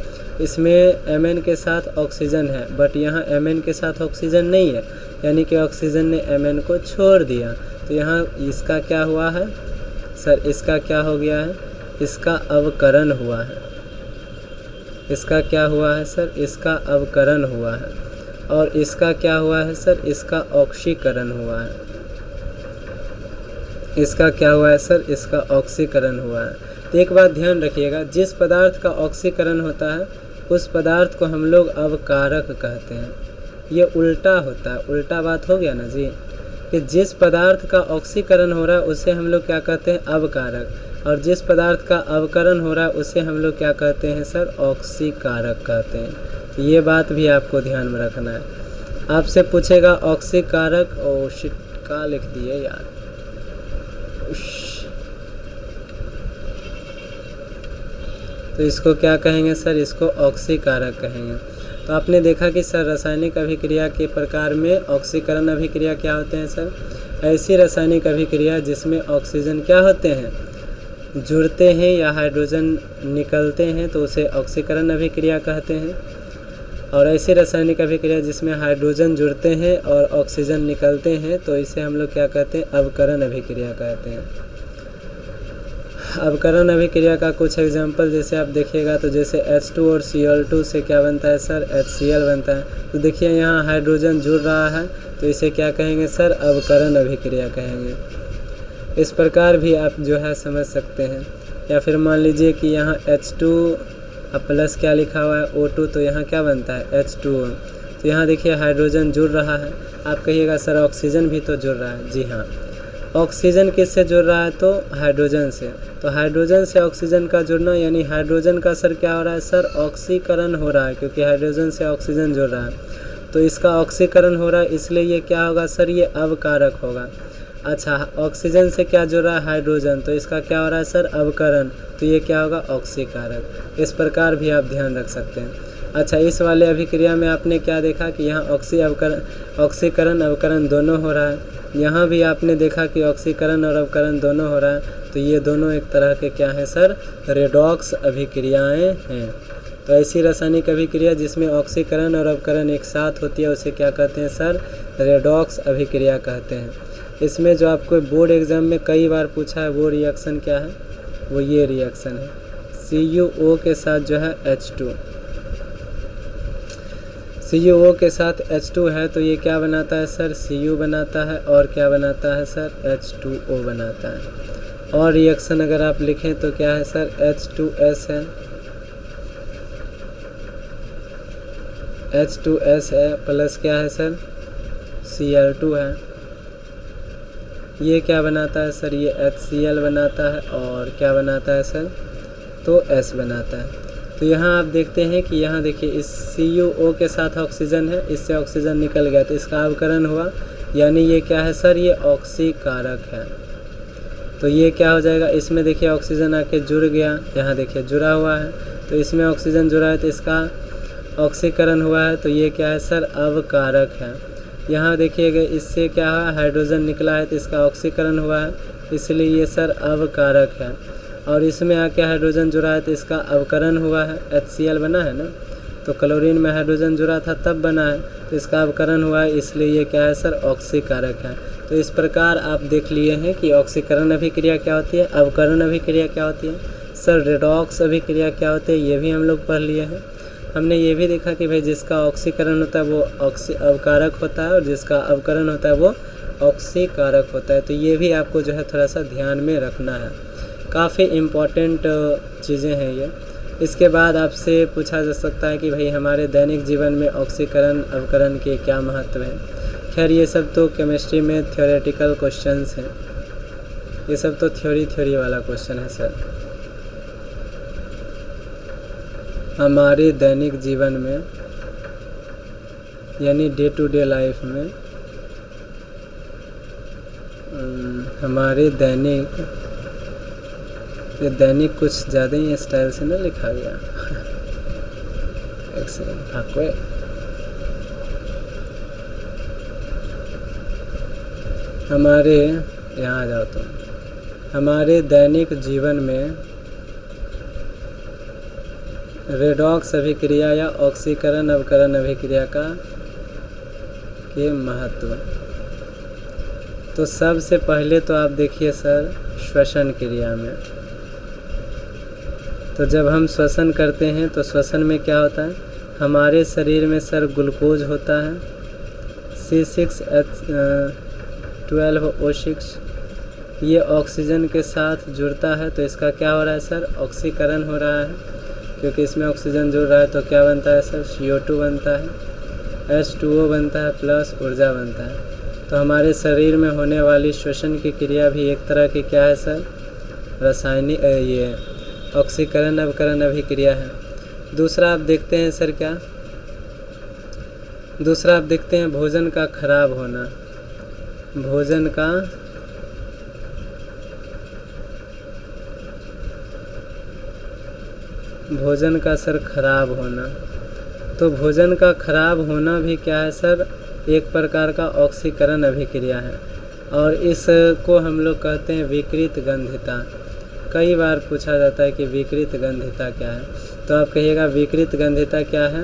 इसमें Mn के साथ ऑक्सीजन है, बट यहाँ Mn के साथ ऑक्सीजन नहीं है, यानी कि ऑक्सीजन ने Mn को छोड़ दिया। तो यहाँ इसका क्या हुआ है सर, इसका क्या हो गया है, इसका अवकरण हुआ है। इसका क्या हुआ है सर, इसका अवकरण हुआ है। और इसका क्या हुआ है सर, इसका ऑक्सीकरण हुआ है। इसका क्या हुआ है सर, इसका ऑक्सीकरण हुआ है। तो एक बात ध्यान रखिएगा, जिस पदार्थ का ऑक्सीकरण होता है उस पदार्थ को हम लोग अवकारक कहते हैं। ये उल्टा होता है, उल्टा बात हो गया ना जी, कि जिस पदार्थ का ऑक्सीकरण हो रहा है उसे हम लोग क्या कहते हैं, अवकारक, और जिस पदार्थ का अवकरण हो रहा है उसे हम लोग क्या कहते हैं सर, ऑक्सीकारक कहते हैं। तो ये बात भी आपको ध्यान में रखना है। आपसे पूछेगा ऑक्सीकारक, ओ शिट का लिख दिए यार, तो इसको क्या कहेंगे सर, इसको ऑक्सीकारक कहेंगे। तो आपने देखा कि सर रासायनिक अभिक्रिया के प्रकार में ऑक्सीकरण अभिक्रिया क्या होते हैं सर, ऐसी रासायनिक अभिक्रिया जिसमें ऑक्सीजन क्या होते हैं, जुड़ते हैं या हाइड्रोजन निकलते हैं, तो उसे ऑक्सीकरण अभिक्रिया कहते हैं। और ऐसी रासायनिक अभिक्रिया जिसमें हाइड्रोजन जुड़ते हैं और ऑक्सीजन निकलते हैं, तो इसे हम लोग क्या कहते हैं, अवकरण अभिक्रिया कहते हैं। अवकरण अभिक्रिया का कुछ एग्जांपल जैसे आप देखिएगा, तो जैसे H2 और Cl2 से क्या बनता है सर, HCl बनता है। तो देखिए यहाँ हाइड्रोजन जुड़ रहा है, तो इसे क्या कहेंगे सर, अवकरण अभिक्रिया कहेंगे। इस प्रकार भी आप जो है समझ सकते हैं। या फिर मान लीजिए कि यहाँ H2 प्लस क्या लिखा हुआ है, O2, तो यहाँ क्या बनता है, H2O। तो यहाँ देखिए हाइड्रोजन जुड़ रहा है। आप कहिएगा सर ऑक्सीजन भी तो जुड़ रहा है। जी हाँ, ऑक्सीजन किससे जुड़ रहा है, तो हाइड्रोजन से। तो हाइड्रोजन से ऑक्सीजन का जुड़ना यानी हाइड्रोजन का सर क्या हो रहा है सर, ऑक्सीकरण हो रहा है, क्योंकि हाइड्रोजन से ऑक्सीजन जुड़ रहा है। तो इसका ऑक्सीकरण हो रहा है, इसलिए ये क्या होगा सर, ये अवकारक होगा। अच्छा, ऑक्सीजन से क्या जुड़ रहा है, हाइड्रोजन, तो इसका क्या हो रहा है सर, अवकरण, तो ये क्या होगा, ऑक्सीकारक। इस प्रकार भी आप ध्यान रख सकते हैं। अच्छा, इस वाले अभिक्रिया में आपने क्या देखा कि यहाँ ऑक्सीकरण अवकरण दोनों हो रहा है। यहाँ भी आपने देखा कि ऑक्सीकरण और अवकरण दोनों हो रहा है। तो ये दोनों एक तरह के क्या हैं सर, रेडॉक्स अभिक्रियाएँ हैं। तो ऐसी रासायनिक अभिक्रिया जिसमें ऑक्सीकरण और अवकरण एक साथ होती है उसे क्या कहते हैं सर, रेडॉक्स अभिक्रिया कहते हैं। इसमें जो आपको बोर्ड एग्जाम में कई बार पूछा है वो रिएक्शन क्या है, वो ये रिएक्शन है, CuO के साथ जो है H2, CuO के साथ H2 है, तो ये क्या बनाता है सर, Cu बनाता है, और क्या बनाता है सर, H2O बनाता है। और रिएक्शन अगर आप लिखें तो क्या है सर, H2S है, H2S है, प्लस क्या है सर, Cl2 है। ये क्या बनाता है सर, ये HCl बनाता है, और क्या बनाता है सर, तो S बनाता है। तो यहाँ आप देखते हैं कि यहाँ देखिए इस CuO के साथ ऑक्सीजन है, इससे ऑक्सीजन निकल गया तो इसका अवकरण हुआ, यानी ये क्या है सर, ये ऑक्सीकारक है। तो ये क्या हो जाएगा, इसमें देखिए ऑक्सीजन आके जुड़ गया, यहाँ देखिए जुड़ा हुआ है, तो इसमें ऑक्सीजन जुड़ा है तो इसका ऑक्सीकरण हुआ है, तो ये क्या है सर, अवकारक है। यहाँ देखिएगा इससे क्या है, हाइड्रोजन निकला है तो इसका ऑक्सीकरण हुआ है, इसलिए ये सर अवकारक है। और इसमें आके हाइड्रोजन जुड़ा है तो इसका अवकरण हुआ है, HCl बना है ना, तो क्लोरीन में हाइड्रोजन जुड़ा था तब बना है, तो इसका अवकरण हुआ है, इसलिए ये क्या है सर, ऑक्सीकारक है। तो इस प्रकार आप देख लिए हैं कि ऑक्सीकरण अभिक्रिया क्या होती है, अवकरण अभिक्रिया क्या होती है, सर रेडॉक्स अभिक्रिया क्या होती है, ये भी हम लोग पढ़ लिए हैं। हमने ये भी देखा कि भाई जिसका ऑक्सीकरण होता है वो अवकारक होता है और जिसका अवकरण होता है वो ऑक्सीकारक होता है। तो ये भी आपको जो है थोड़ा सा ध्यान में रखना है, काफ़ी इम्पॉर्टेंट चीज़ें हैं ये। इसके बाद आपसे पूछा जा सकता है कि भाई हमारे दैनिक जीवन में ऑक्सीकरण अवकरण के क्या महत्व है। खैर ये सब तो केमिस्ट्री में थ्योरेटिकल क्वेश्चंस हैं, ये सब तो थ्योरी वाला क्वेश्चन है सर। हमारे दैनिक जीवन में यानी डे टू डे लाइफ में हमारे दैनिक कुछ ज़्यादा ही स्टाइल से ना लिखा गया। एक सेकंड आपको हमारे यहाँ आ जाओ। तो हमारे दैनिक जीवन में रेडॉक्स अभिक्रिया या ऑक्सीकरण अवकरण अभिक्रिया के महत्व। तो सबसे पहले तो आप देखिए सर श्वसन क्रिया में, तो जब हम श्वसन करते हैं तो श्वसन में क्या होता है, हमारे शरीर में सर ग्लूकोज होता है C6H12O6, ये ऑक्सीजन के साथ जुड़ता है तो इसका क्या हो रहा है सर, ऑक्सीकरण हो रहा है। क्योंकि इसमें ऑक्सीजन जुड़ रहा है तो क्या बनता है सर, CO2 बनता है, H2O बनता है प्लस ऊर्जा बनता है। तो हमारे शरीर में होने वाली श्वसन की क्रिया भी एक तरह की क्या है सर, रासायनिक ये ऑक्सीकरण अवकरण अभिक्रिया है। दूसरा आप देखते हैं सर क्या, दूसरा आप देखते हैं भोजन का खराब होना, भोजन का सर खराब होना। तो भोजन का खराब होना भी क्या है सर, एक प्रकार का ऑक्सीकरण अभिक्रिया है और इसको हम लोग कहते हैं विकृत गंधिता। कई बार पूछा जाता है कि विकृत गंधिता क्या है, तो आप कहिएगा विकृत गंधिता क्या है,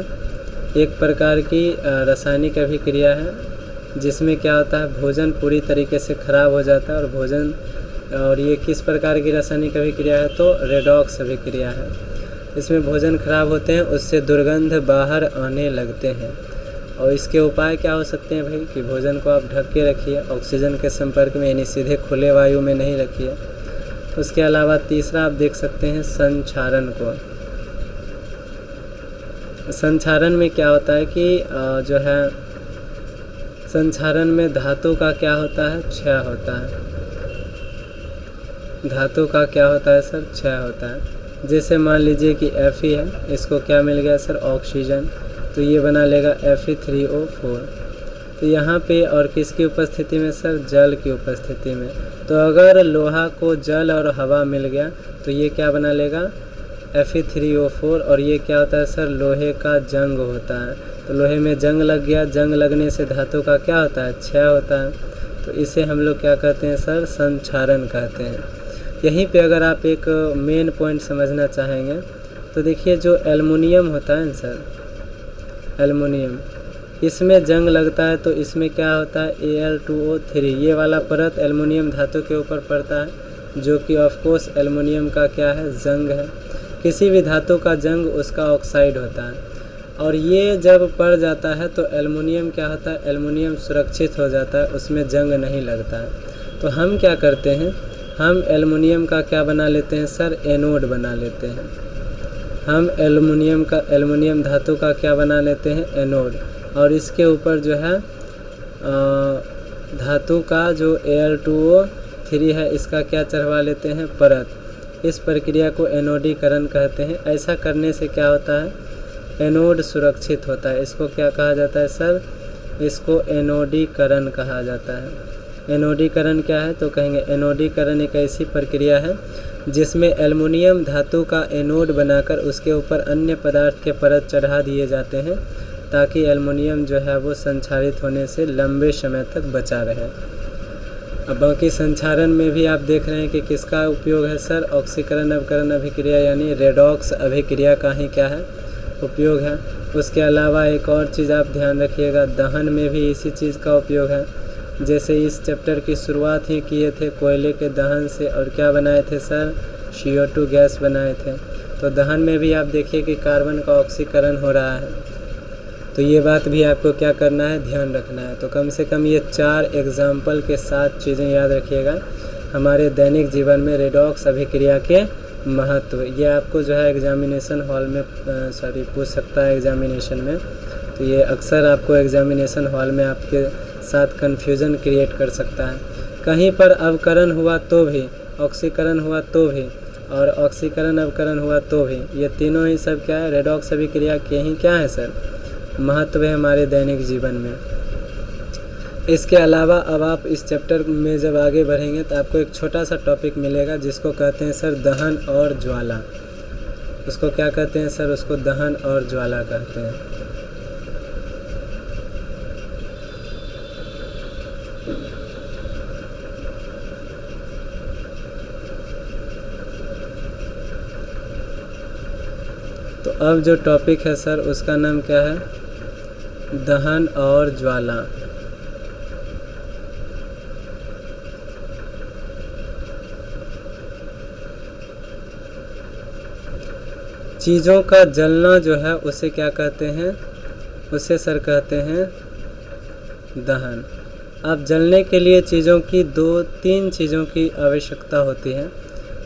एक प्रकार की रासायनिक अभिक्रिया है जिसमें क्या होता है, भोजन पूरी तरीके से ख़राब हो जाता है और ये किस प्रकार की रासायनिक अभिक्रिया है, तो रेडॉक्स अभिक्रिया है। इसमें भोजन खराब होते हैं, उससे दुर्गंध बाहर आने लगते हैं और इसके उपाय क्या हो सकते हैं भाई, कि भोजन को आप ढक के रखिए, ऑक्सीजन के संपर्क में यानी सीधे खुले वायु में नहीं रखिए। उसके अलावा तीसरा आप देख सकते हैं संक्षारण को। संक्षारण में क्या होता है कि जो है संक्षारण में धातु का क्या होता है, क्षय होता है। धातु का क्या होता है सर, क्षय होता है। जैसे मान लीजिए कि Fe है, इसको क्या मिल गया सर, ऑक्सीजन, तो ये बना लेगा Fe3O4। तो यहाँ पे और किसकी उपस्थिति में सर, जल की उपस्थिति में। तो अगर लोहा को जल और हवा मिल गया तो ये क्या बना लेगा, Fe3O4, और ये क्या होता है सर, लोहे का जंग होता है। तो लोहे में जंग लग गया, जंग लगने से धातु का क्या होता है, क्षय होता है। तो इसे हम लोग क्या कहते हैं सर, संक्षारण कहते हैं। यहीं पे अगर आप एक मेन पॉइंट समझना चाहेंगे तो देखिए जो एल्युमिनियम होता है सर, एल्युमिनियम, इसमें जंग लगता है तो इसमें क्या होता है, Al2O3, ये वाला परत एल्युमिनियम धातु के ऊपर पड़ता है, जो कि ऑफकोर्स एल्युमिनियम का क्या है, जंग है। किसी भी धातु का जंग उसका ऑक्साइड होता है और ये जब पड़ जाता है तो एल्युमिनियम क्या होता है, एल्युमिनियम सुरक्षित हो जाता है, उसमें जंग नहीं लगता है। तो हम क्या करते हैं, हम एल्युमिनियम का क्या बना लेते हैं सर, एनोड बना लेते हैं। हम एल्युमिनियम धातु का क्या बना लेते हैं, एनोड, और इसके ऊपर जो है धातु का जो Al2O3 है इसका क्या चढ़वा लेते हैं, परत। इस प्रक्रिया को एनोडीकरण कहते हैं। ऐसा करने से क्या होता है, एनोड सुरक्षित होता है। इसको क्या कहा जाता है सर, इसको एनोडीकरण कहा जाता है। एनोडीकरण क्या है, तो कहेंगे एनोडीकरण एक ऐसी प्रक्रिया है जिसमें एल्युमिनियम धातु का एनोड बनाकर उसके ऊपर अन्य पदार्थ के परत चढ़ा दिए जाते हैं ताकि एल्युमिनियम जो है वो संक्षारित होने से लंबे समय तक बचा रहे। अब बाकी संक्षारण में भी आप देख रहे हैं कि किसका उपयोग है सर, ऑक्सीकरण अवकरण अभिक्रिया यानी रेडॉक्स अभिक्रिया का ही क्या है, उपयोग है। उसके अलावा एक और चीज़ आप ध्यान रखिएगा, दहन में भी इसी चीज़ का उपयोग है। जैसे इस चैप्टर की शुरुआत ही किए थे कोयले के दहन से, और क्या बनाए थे सर, CO2 गैस बनाए थे। तो दहन में भी आप देखिए कि कार्बन का ऑक्सीकरण हो रहा है। तो ये बात भी आपको क्या करना है, ध्यान रखना है। तो कम से कम ये 4 एग्जाम्पल के साथ चीज़ें याद रखिएगा हमारे दैनिक जीवन में रेडॉक्स अभिक्रिया के महत्व। ये आपको जो है एग्जामिनेशन हॉल में पूछ सकता है एग्जामिनेशन में। तो ये अक्सर आपको एग्जामिनेशन हॉल में आपके साथ कन्फ्यूज़न क्रिएट कर सकता है। कहीं पर अवकरण हुआ तो भी, ऑक्सीकरण हुआ तो भी और ऑक्सीकरण अवकरण हुआ तो भी, ये तीनों ही सब क्या है, रेडॉक्स अभिक्रिया के ही क्या है सर, महत्व है हमारे दैनिक जीवन में। इसके अलावा अब आप इस चैप्टर में जब आगे बढ़ेंगे तो आपको एक छोटा सा टॉपिक मिलेगा जिसको कहते हैं सर दहन और ज्वाला। उसको क्या कहते हैं सर, उसको दहन और ज्वाला कहते हैं। तो अब जो टॉपिक है सर उसका नाम क्या है, दहन और ज्वाला। चीज़ों का जलना जो है उसे क्या कहते हैं, उसे सर कहते हैं दहन। अब जलने के लिए चीज़ों की 2-3 चीज़ों की आवश्यकता होती है।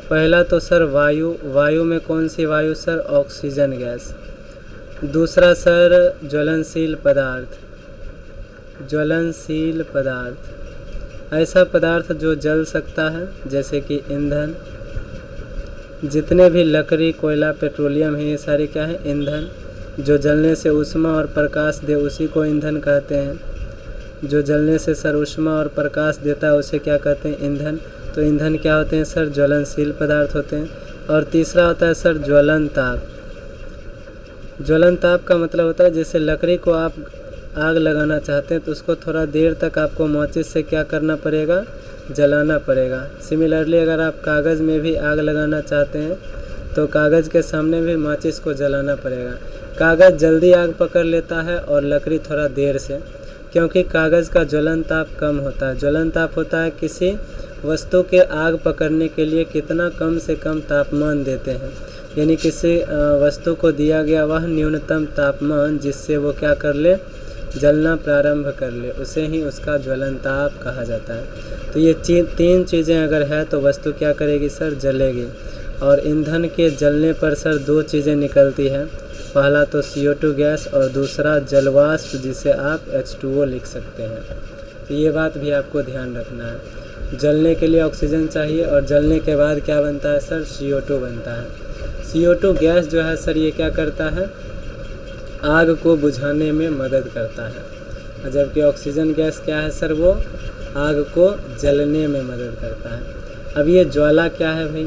पहला तो सर वायु, वायु में कौन सी वायु सर, ऑक्सीजन गैस। दूसरा सर ज्वलनशील पदार्थ, ज्वलनशील पदार्थ ऐसा पदार्थ जो जल सकता है जैसे कि ईंधन। जितने भी लकड़ी, कोयला, पेट्रोलियम है ये सारे क्या है, ईंधन। जो जलने से ऊष्मा और प्रकाश दे उसी को ईंधन कहते हैं। जो जलने से सर ऊष्मा और प्रकाश देता है उसे क्या कहते हैं, ईंधन। तो ईंधन क्या होते हैं सर, ज्वलनशील पदार्थ होते हैं। और तीसरा होता है सर ज्वलन ताप। ज्वलन ताप का मतलब होता है जैसे लकड़ी को आप आग लगाना चाहते हैं तो उसको थोड़ा देर तक आपको माचिस से क्या करना पड़ेगा, जलाना पड़ेगा। सिमिलरली अगर आप कागज़ में भी आग लगाना चाहते हैं तो कागज़ के सामने भी माचिस को जलाना पड़ेगा। कागज़ जल्दी आग पकड़ लेता है और लकड़ी थोड़ा देर से, क्योंकि कागज़ का ज्वलन ताप कम होता है। ज्वलन ताप होता है किसी वस्तु के आग पकड़ने के लिए कितना कम से कम तापमान देते हैं, यानी किसी वस्तु को दिया गया वह न्यूनतम तापमान जिससे वो क्या कर ले, जलना प्रारंभ कर ले, उसे ही उसका ज्वलन ताप कहा जाता है। तो ये 3 चीज़ें अगर है तो वस्तु क्या करेगी सर, जलेगी। और ईंधन के जलने पर सर 2 चीज़ें निकलती हैं, पहला तो CO2 गैस और दूसरा जलवाष्प जिसे आप H2O लिख सकते हैं। तो ये बात भी आपको ध्यान रखना है। जलने के लिए ऑक्सीजन चाहिए और जलने के बाद क्या बनता है सर, CO2 बनता है। CO2 गैस जो है सर ये क्या करता है, आग को बुझाने में मदद करता है, जबकि ऑक्सीजन गैस क्या है सर, वो आग को जलने में मदद करता है। अब ये ज्वाला क्या है भाई,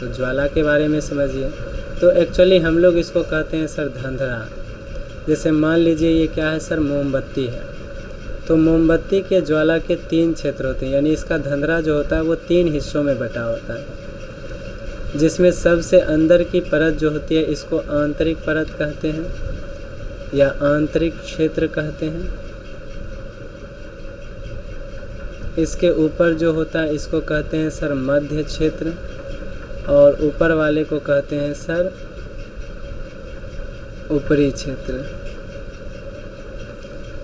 तो ज्वाला के बारे में समझिए। तो एक्चुअली हम लोग इसको कहते हैं सर धंधरा। जैसे मान लीजिए ये क्या है सर, मोमबत्ती है। तो मोमबत्ती के ज्वाला के 3 क्षेत्र होते हैं, यानी इसका धंधरा जो होता है वो 3 हिस्सों में बटा होता है, जिसमें सबसे अंदर की परत जो होती है इसको आंतरिक परत कहते हैं या आंतरिक क्षेत्र कहते हैं। इसके ऊपर जो होता है इसको कहते हैं सर मध्य क्षेत्र और ऊपर वाले को कहते हैं सर ऊपरी क्षेत्र।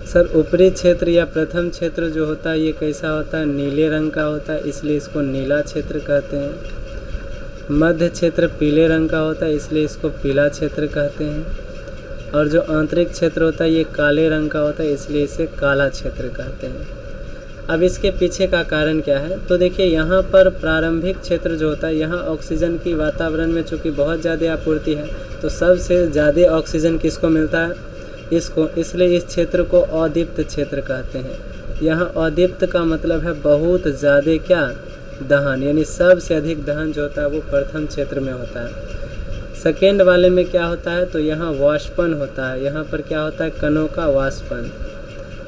सर ऊपरी क्षेत्र या प्रथम क्षेत्र जो होता है ये कैसा होता है, नीले रंग का होता है, इसलिए इसको नीला क्षेत्र कहते हैं। मध्य क्षेत्र पीले रंग का होता है, इसलिए इसको पीला क्षेत्र कहते हैं। और जो आंतरिक क्षेत्र होता है ये काले रंग का होता है, इसलिए इसे काला क्षेत्र कहते हैं। अब इसके पीछे का कारण क्या है, तो देखिए यहाँ पर प्रारंभिक क्षेत्र जो होता है, यहाँ ऑक्सीजन की वातावरण में चूँकि बहुत ज़्यादा आपूर्ति है तो सबसे ज़्यादा ऑक्सीजन किसको मिलता है, इसको, इसलिए इस क्षेत्र को अदीप्त क्षेत्र कहते हैं। यहाँ अदीप्त का मतलब है बहुत ज़्यादा क्या, दहन, यानी सबसे अधिक दहन जो होता है वो प्रथम क्षेत्र में होता है। सेकेंड वाले में क्या होता है, तो यहाँ वाष्पन होता है। यहाँ पर क्या होता है, कणों का वाष्पन।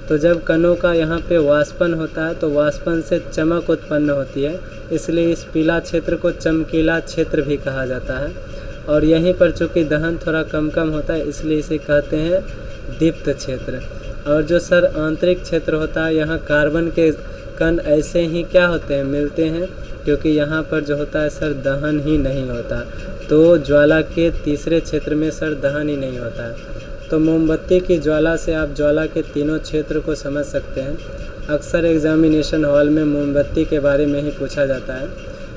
तो जब कणों का यहाँ पे वाष्पन होता है तो वाष्पन से चमक उत्पन्न होती है, इसलिए इस पीला क्षेत्र को चमकीला क्षेत्र भी कहा जाता है। और यहीं पर चूँकि दहन थोड़ा कम कम होता है इसलिए इसे कहते हैं दीप्त क्षेत्र। और जो सर आंतरिक क्षेत्र होता है, यहाँ कार्बन के कण ऐसे ही क्या होते हैं, मिलते हैं क्योंकि यहाँ पर जो होता है सर दहन ही नहीं होता। तो ज्वाला के तीसरे क्षेत्र में सर दहन ही नहीं होता है। तो मोमबत्ती की ज्वाला से आप ज्वाला के तीनों क्षेत्र को समझ सकते हैं। अक्सर एग्जामिनेशन हॉल में मोमबत्ती के बारे में ही पूछा जाता है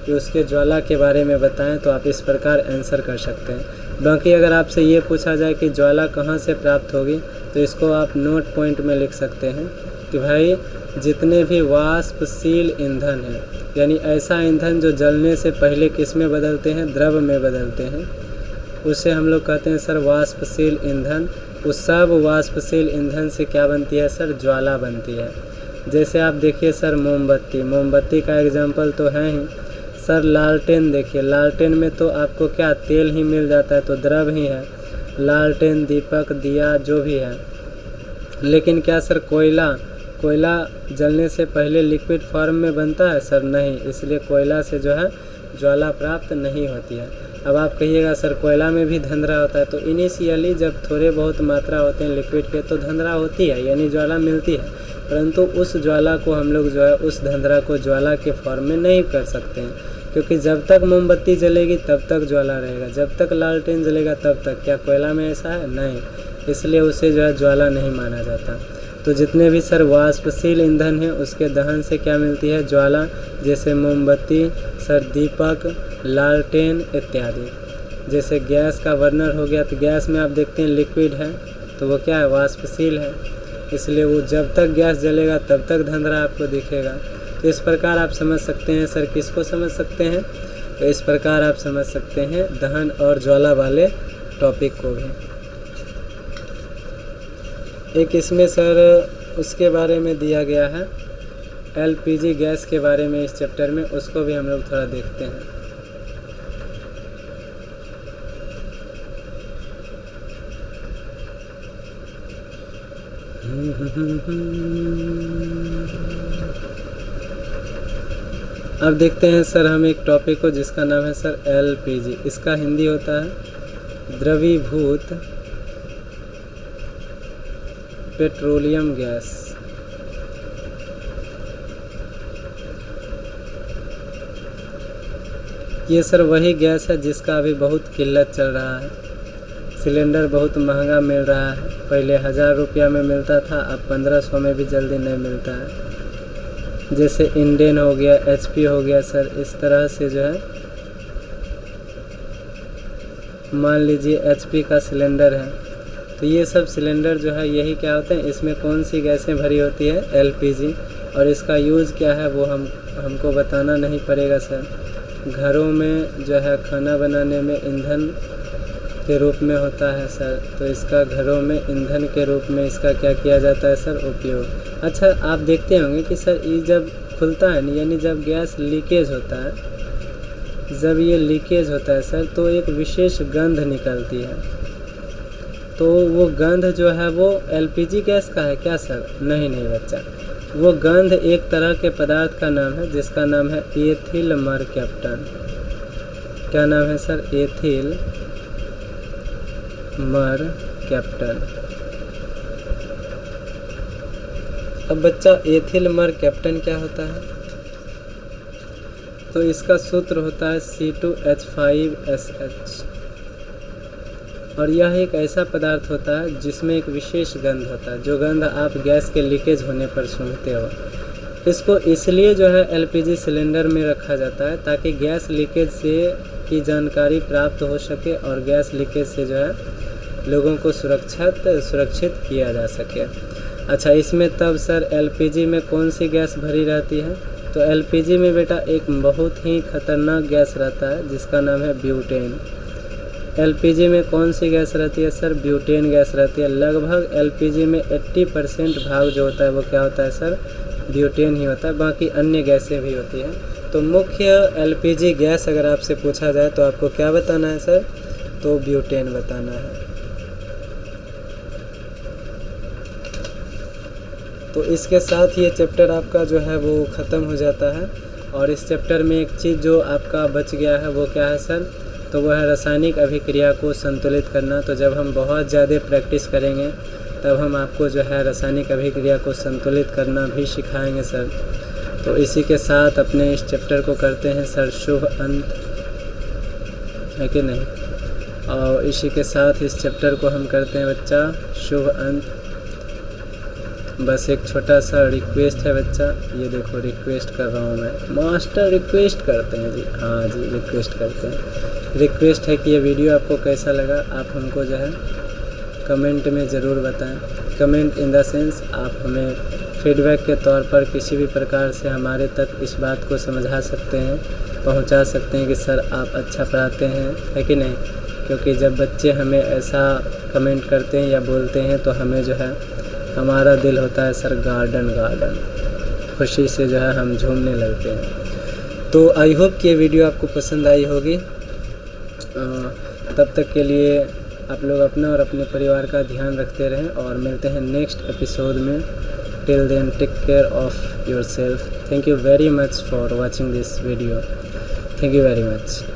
कि उसके ज्वाला के बारे में बताएं, तो आप इस प्रकार आंसर कर सकते हैं। बाकी अगर आपसे ये पूछा जाए कि ज्वाला कहाँ से प्राप्त होगी, तो इसको आप नोट पॉइंट में लिख सकते हैं कि भाई जितने भी वाष्पशील ईंधन हैं, यानी ऐसा ईंधन जो जलने से पहले किस में बदलते हैं, द्रव में बदलते हैं, उसे हम लोग कहते हैं सर वाष्पशील ईंधन। उस सब वाष्पशील ईंधन से क्या बनती है सर, ज्वाला बनती है। जैसे आप देखिए सर मोमबत्ती का एग्जाम्पल तो है ही सर। लालटेन देखिए, लालटेन में तो आपको क्या तेल ही मिल जाता है, तो द्रव ही है। लालटेन, दीपक, दिया जो भी है। लेकिन क्या सर कोयला जलने से पहले लिक्विड फॉर्म में बनता है सर, नहीं। इसलिए कोयला से जो है ज्वाला प्राप्त नहीं होती है। अब आप कहिएगा सर कोयला में भी धंधरा होता है, तो इनिशियली जब थोड़े बहुत मात्रा होते हैं लिक्विड के तो धंधरा होती है, यानी ज्वाला मिलती है। परंतु उस ज्वाला को हम लोग जो है उस धंधरा को ज्वाला के फॉर्म में नहीं कर सकते हैं, क्योंकि जब तक मोमबत्ती जलेगी तब तक ज्वाला रहेगा, जब तक लालटेन जलेगा तब तक। क्या कोयला में ऐसा है? नहीं। इसलिए उसे जो है ज्वाला नहीं माना जाता। तो जितने भी सर वाष्पशील ईंधन हैं उसके दहन से क्या मिलती है, ज्वाला। जैसे मोमबत्ती, सर दीपक, लालटेन इत्यादि। जैसे गैस का बर्नर हो गया, तो गैस में आप देखते हैं लिक्विड है, तो वो क्या है, वाष्पशील है। इसलिए वो जब तक गैस जलेगा तब तक धंधरा आपको दिखेगा। तो इस प्रकार आप समझ सकते हैं सर, किसको समझ सकते हैं, तो इस प्रकार आप समझ सकते हैं दहन और ज्वाला वाले टॉपिक को भी। एक इसमें सर उसके बारे में दिया गया है, एलपीजी गैस के बारे में इस चैप्टर में, उसको भी हम लोग थोड़ा देखते हैं। अब देखते हैं सर हम एक टॉपिक को जिसका नाम है सर एलपीजी। इसका हिंदी होता है द्रवीभूत पेट्रोलियम गैस। ये सर वही गैस है जिसका अभी बहुत किल्लत चल रहा है। सिलेंडर बहुत महंगा मिल रहा है। पहले 1000 रुपया में मिलता था, अब 1500 में भी जल्दी नहीं मिलता है। जैसे इंडेन हो गया, एचपी हो गया सर, इस तरह से जो है मान लीजिए एचपी का सिलेंडर है, तो ये सब सिलेंडर जो है यही क्या होते हैं, इसमें कौन सी गैसें भरी होती है, एलपीजी। और इसका यूज़ क्या है वो हमको बताना नहीं पड़ेगा सर। घरों में जो है खाना बनाने में ईंधन के रूप में होता है सर, तो इसका घरों में ईंधन के रूप में इसका क्या किया जाता है सर, उपयोग। अच्छा, आप देखते होंगे कि सर ये जब खुलता है ना, यानी जब गैस लीकेज होता है, जब ये लीकेज होता है सर, तो एक विशेष गंध निकलती है। तो वो गंध जो है वो एलपीजी गैस का है क्या सर? नहीं बच्चा, वो गंध एक तरह के पदार्थ का नाम है जिसका नाम है एथिल मरकैप्टन। क्या नाम है सर? Ethyl mercaptan. अब बच्चा एथिल मरकैप्टन क्या होता है? तो इसका सूत्र होता है C2H5SH। और यह एक ऐसा पदार्थ होता है जिसमें एक विशेष गंध होता है, जो गंध आप गैस के लीकेज होने पर सूंघते हो। इसको इसलिए जो है एलपीजी सिलेंडर में रखा जाता है ताकि गैस लीकेज से की जानकारी प्राप्त हो सके और गैस लीकेज से जो है लोगों को सुरक्षित किया जा सके। अच्छा, इसमें तब सर एलपीजी में कौन सी गैस भरी रहती है? तो एलपीजी में बेटा एक बहुत ही खतरनाक गैस रहता है जिसका नाम है ब्यूटेन। एलपीजी में कौन सी गैस रहती है सर? ब्यूटेन गैस रहती है। लगभग एलपीजी में 80% भाग जो होता है वो क्या होता है सर? ब्यूटेन ही होता है। बाकी अन्य गैसें भी होती हैं। तो मुख्य एलपीजी गैस अगर आपसे पूछा जाए तो आपको क्या बताना है सर? तो ब्यूटेन बताना है। तो इसके साथ ये चैप्टर आपका जो है वो ख़त्म हो जाता है। और इस चैप्टर में एक चीज़ जो आपका बच गया है वो क्या है सर? तो वह है रासायनिक अभिक्रिया को संतुलित करना। तो जब हम बहुत ज़्यादा प्रैक्टिस करेंगे तब हम आपको जो है रासायनिक अभिक्रिया को संतुलित करना भी सिखाएंगे सर। तो इसी के साथ अपने इस चैप्टर को करते हैं सर शुभ अंत, है कि नहीं। और इसी के साथ इस चैप्टर को हम करते हैं बच्चा शुभ अंत। बस एक छोटा सा रिक्वेस्ट है बच्चा, ये देखो रिक्वेस्ट कर रहा हूँ मैं, मास्टर रिक्वेस्ट करते हैं जी, हाँ जी रिक्वेस्ट करते हैं। रिक्वेस्ट है कि ये वीडियो आपको कैसा लगा, आप हमको जो है कमेंट में ज़रूर बताएं। कमेंट इन द सेंस आप हमें फीडबैक के तौर पर किसी भी प्रकार से हमारे तक इस बात को समझा सकते हैं, पहुंचा सकते हैं कि सर आप अच्छा पढ़ाते हैं, है कि नहीं। क्योंकि जब बच्चे हमें ऐसा कमेंट करते हैं या बोलते हैं तो हमें जो है हमारा दिल होता है सर गार्डन खुशी से जो है हम झूमने लगते हैं। तो आई होप कि ये वीडियो आपको पसंद आई होगी। तब तक के लिए आप लोग अपना और अपने परिवार का ध्यान रखते रहें और मिलते हैं नेक्स्ट एपिसोड में। Till then take care of yourself. Thank you very much for watching this video. Thank you very much.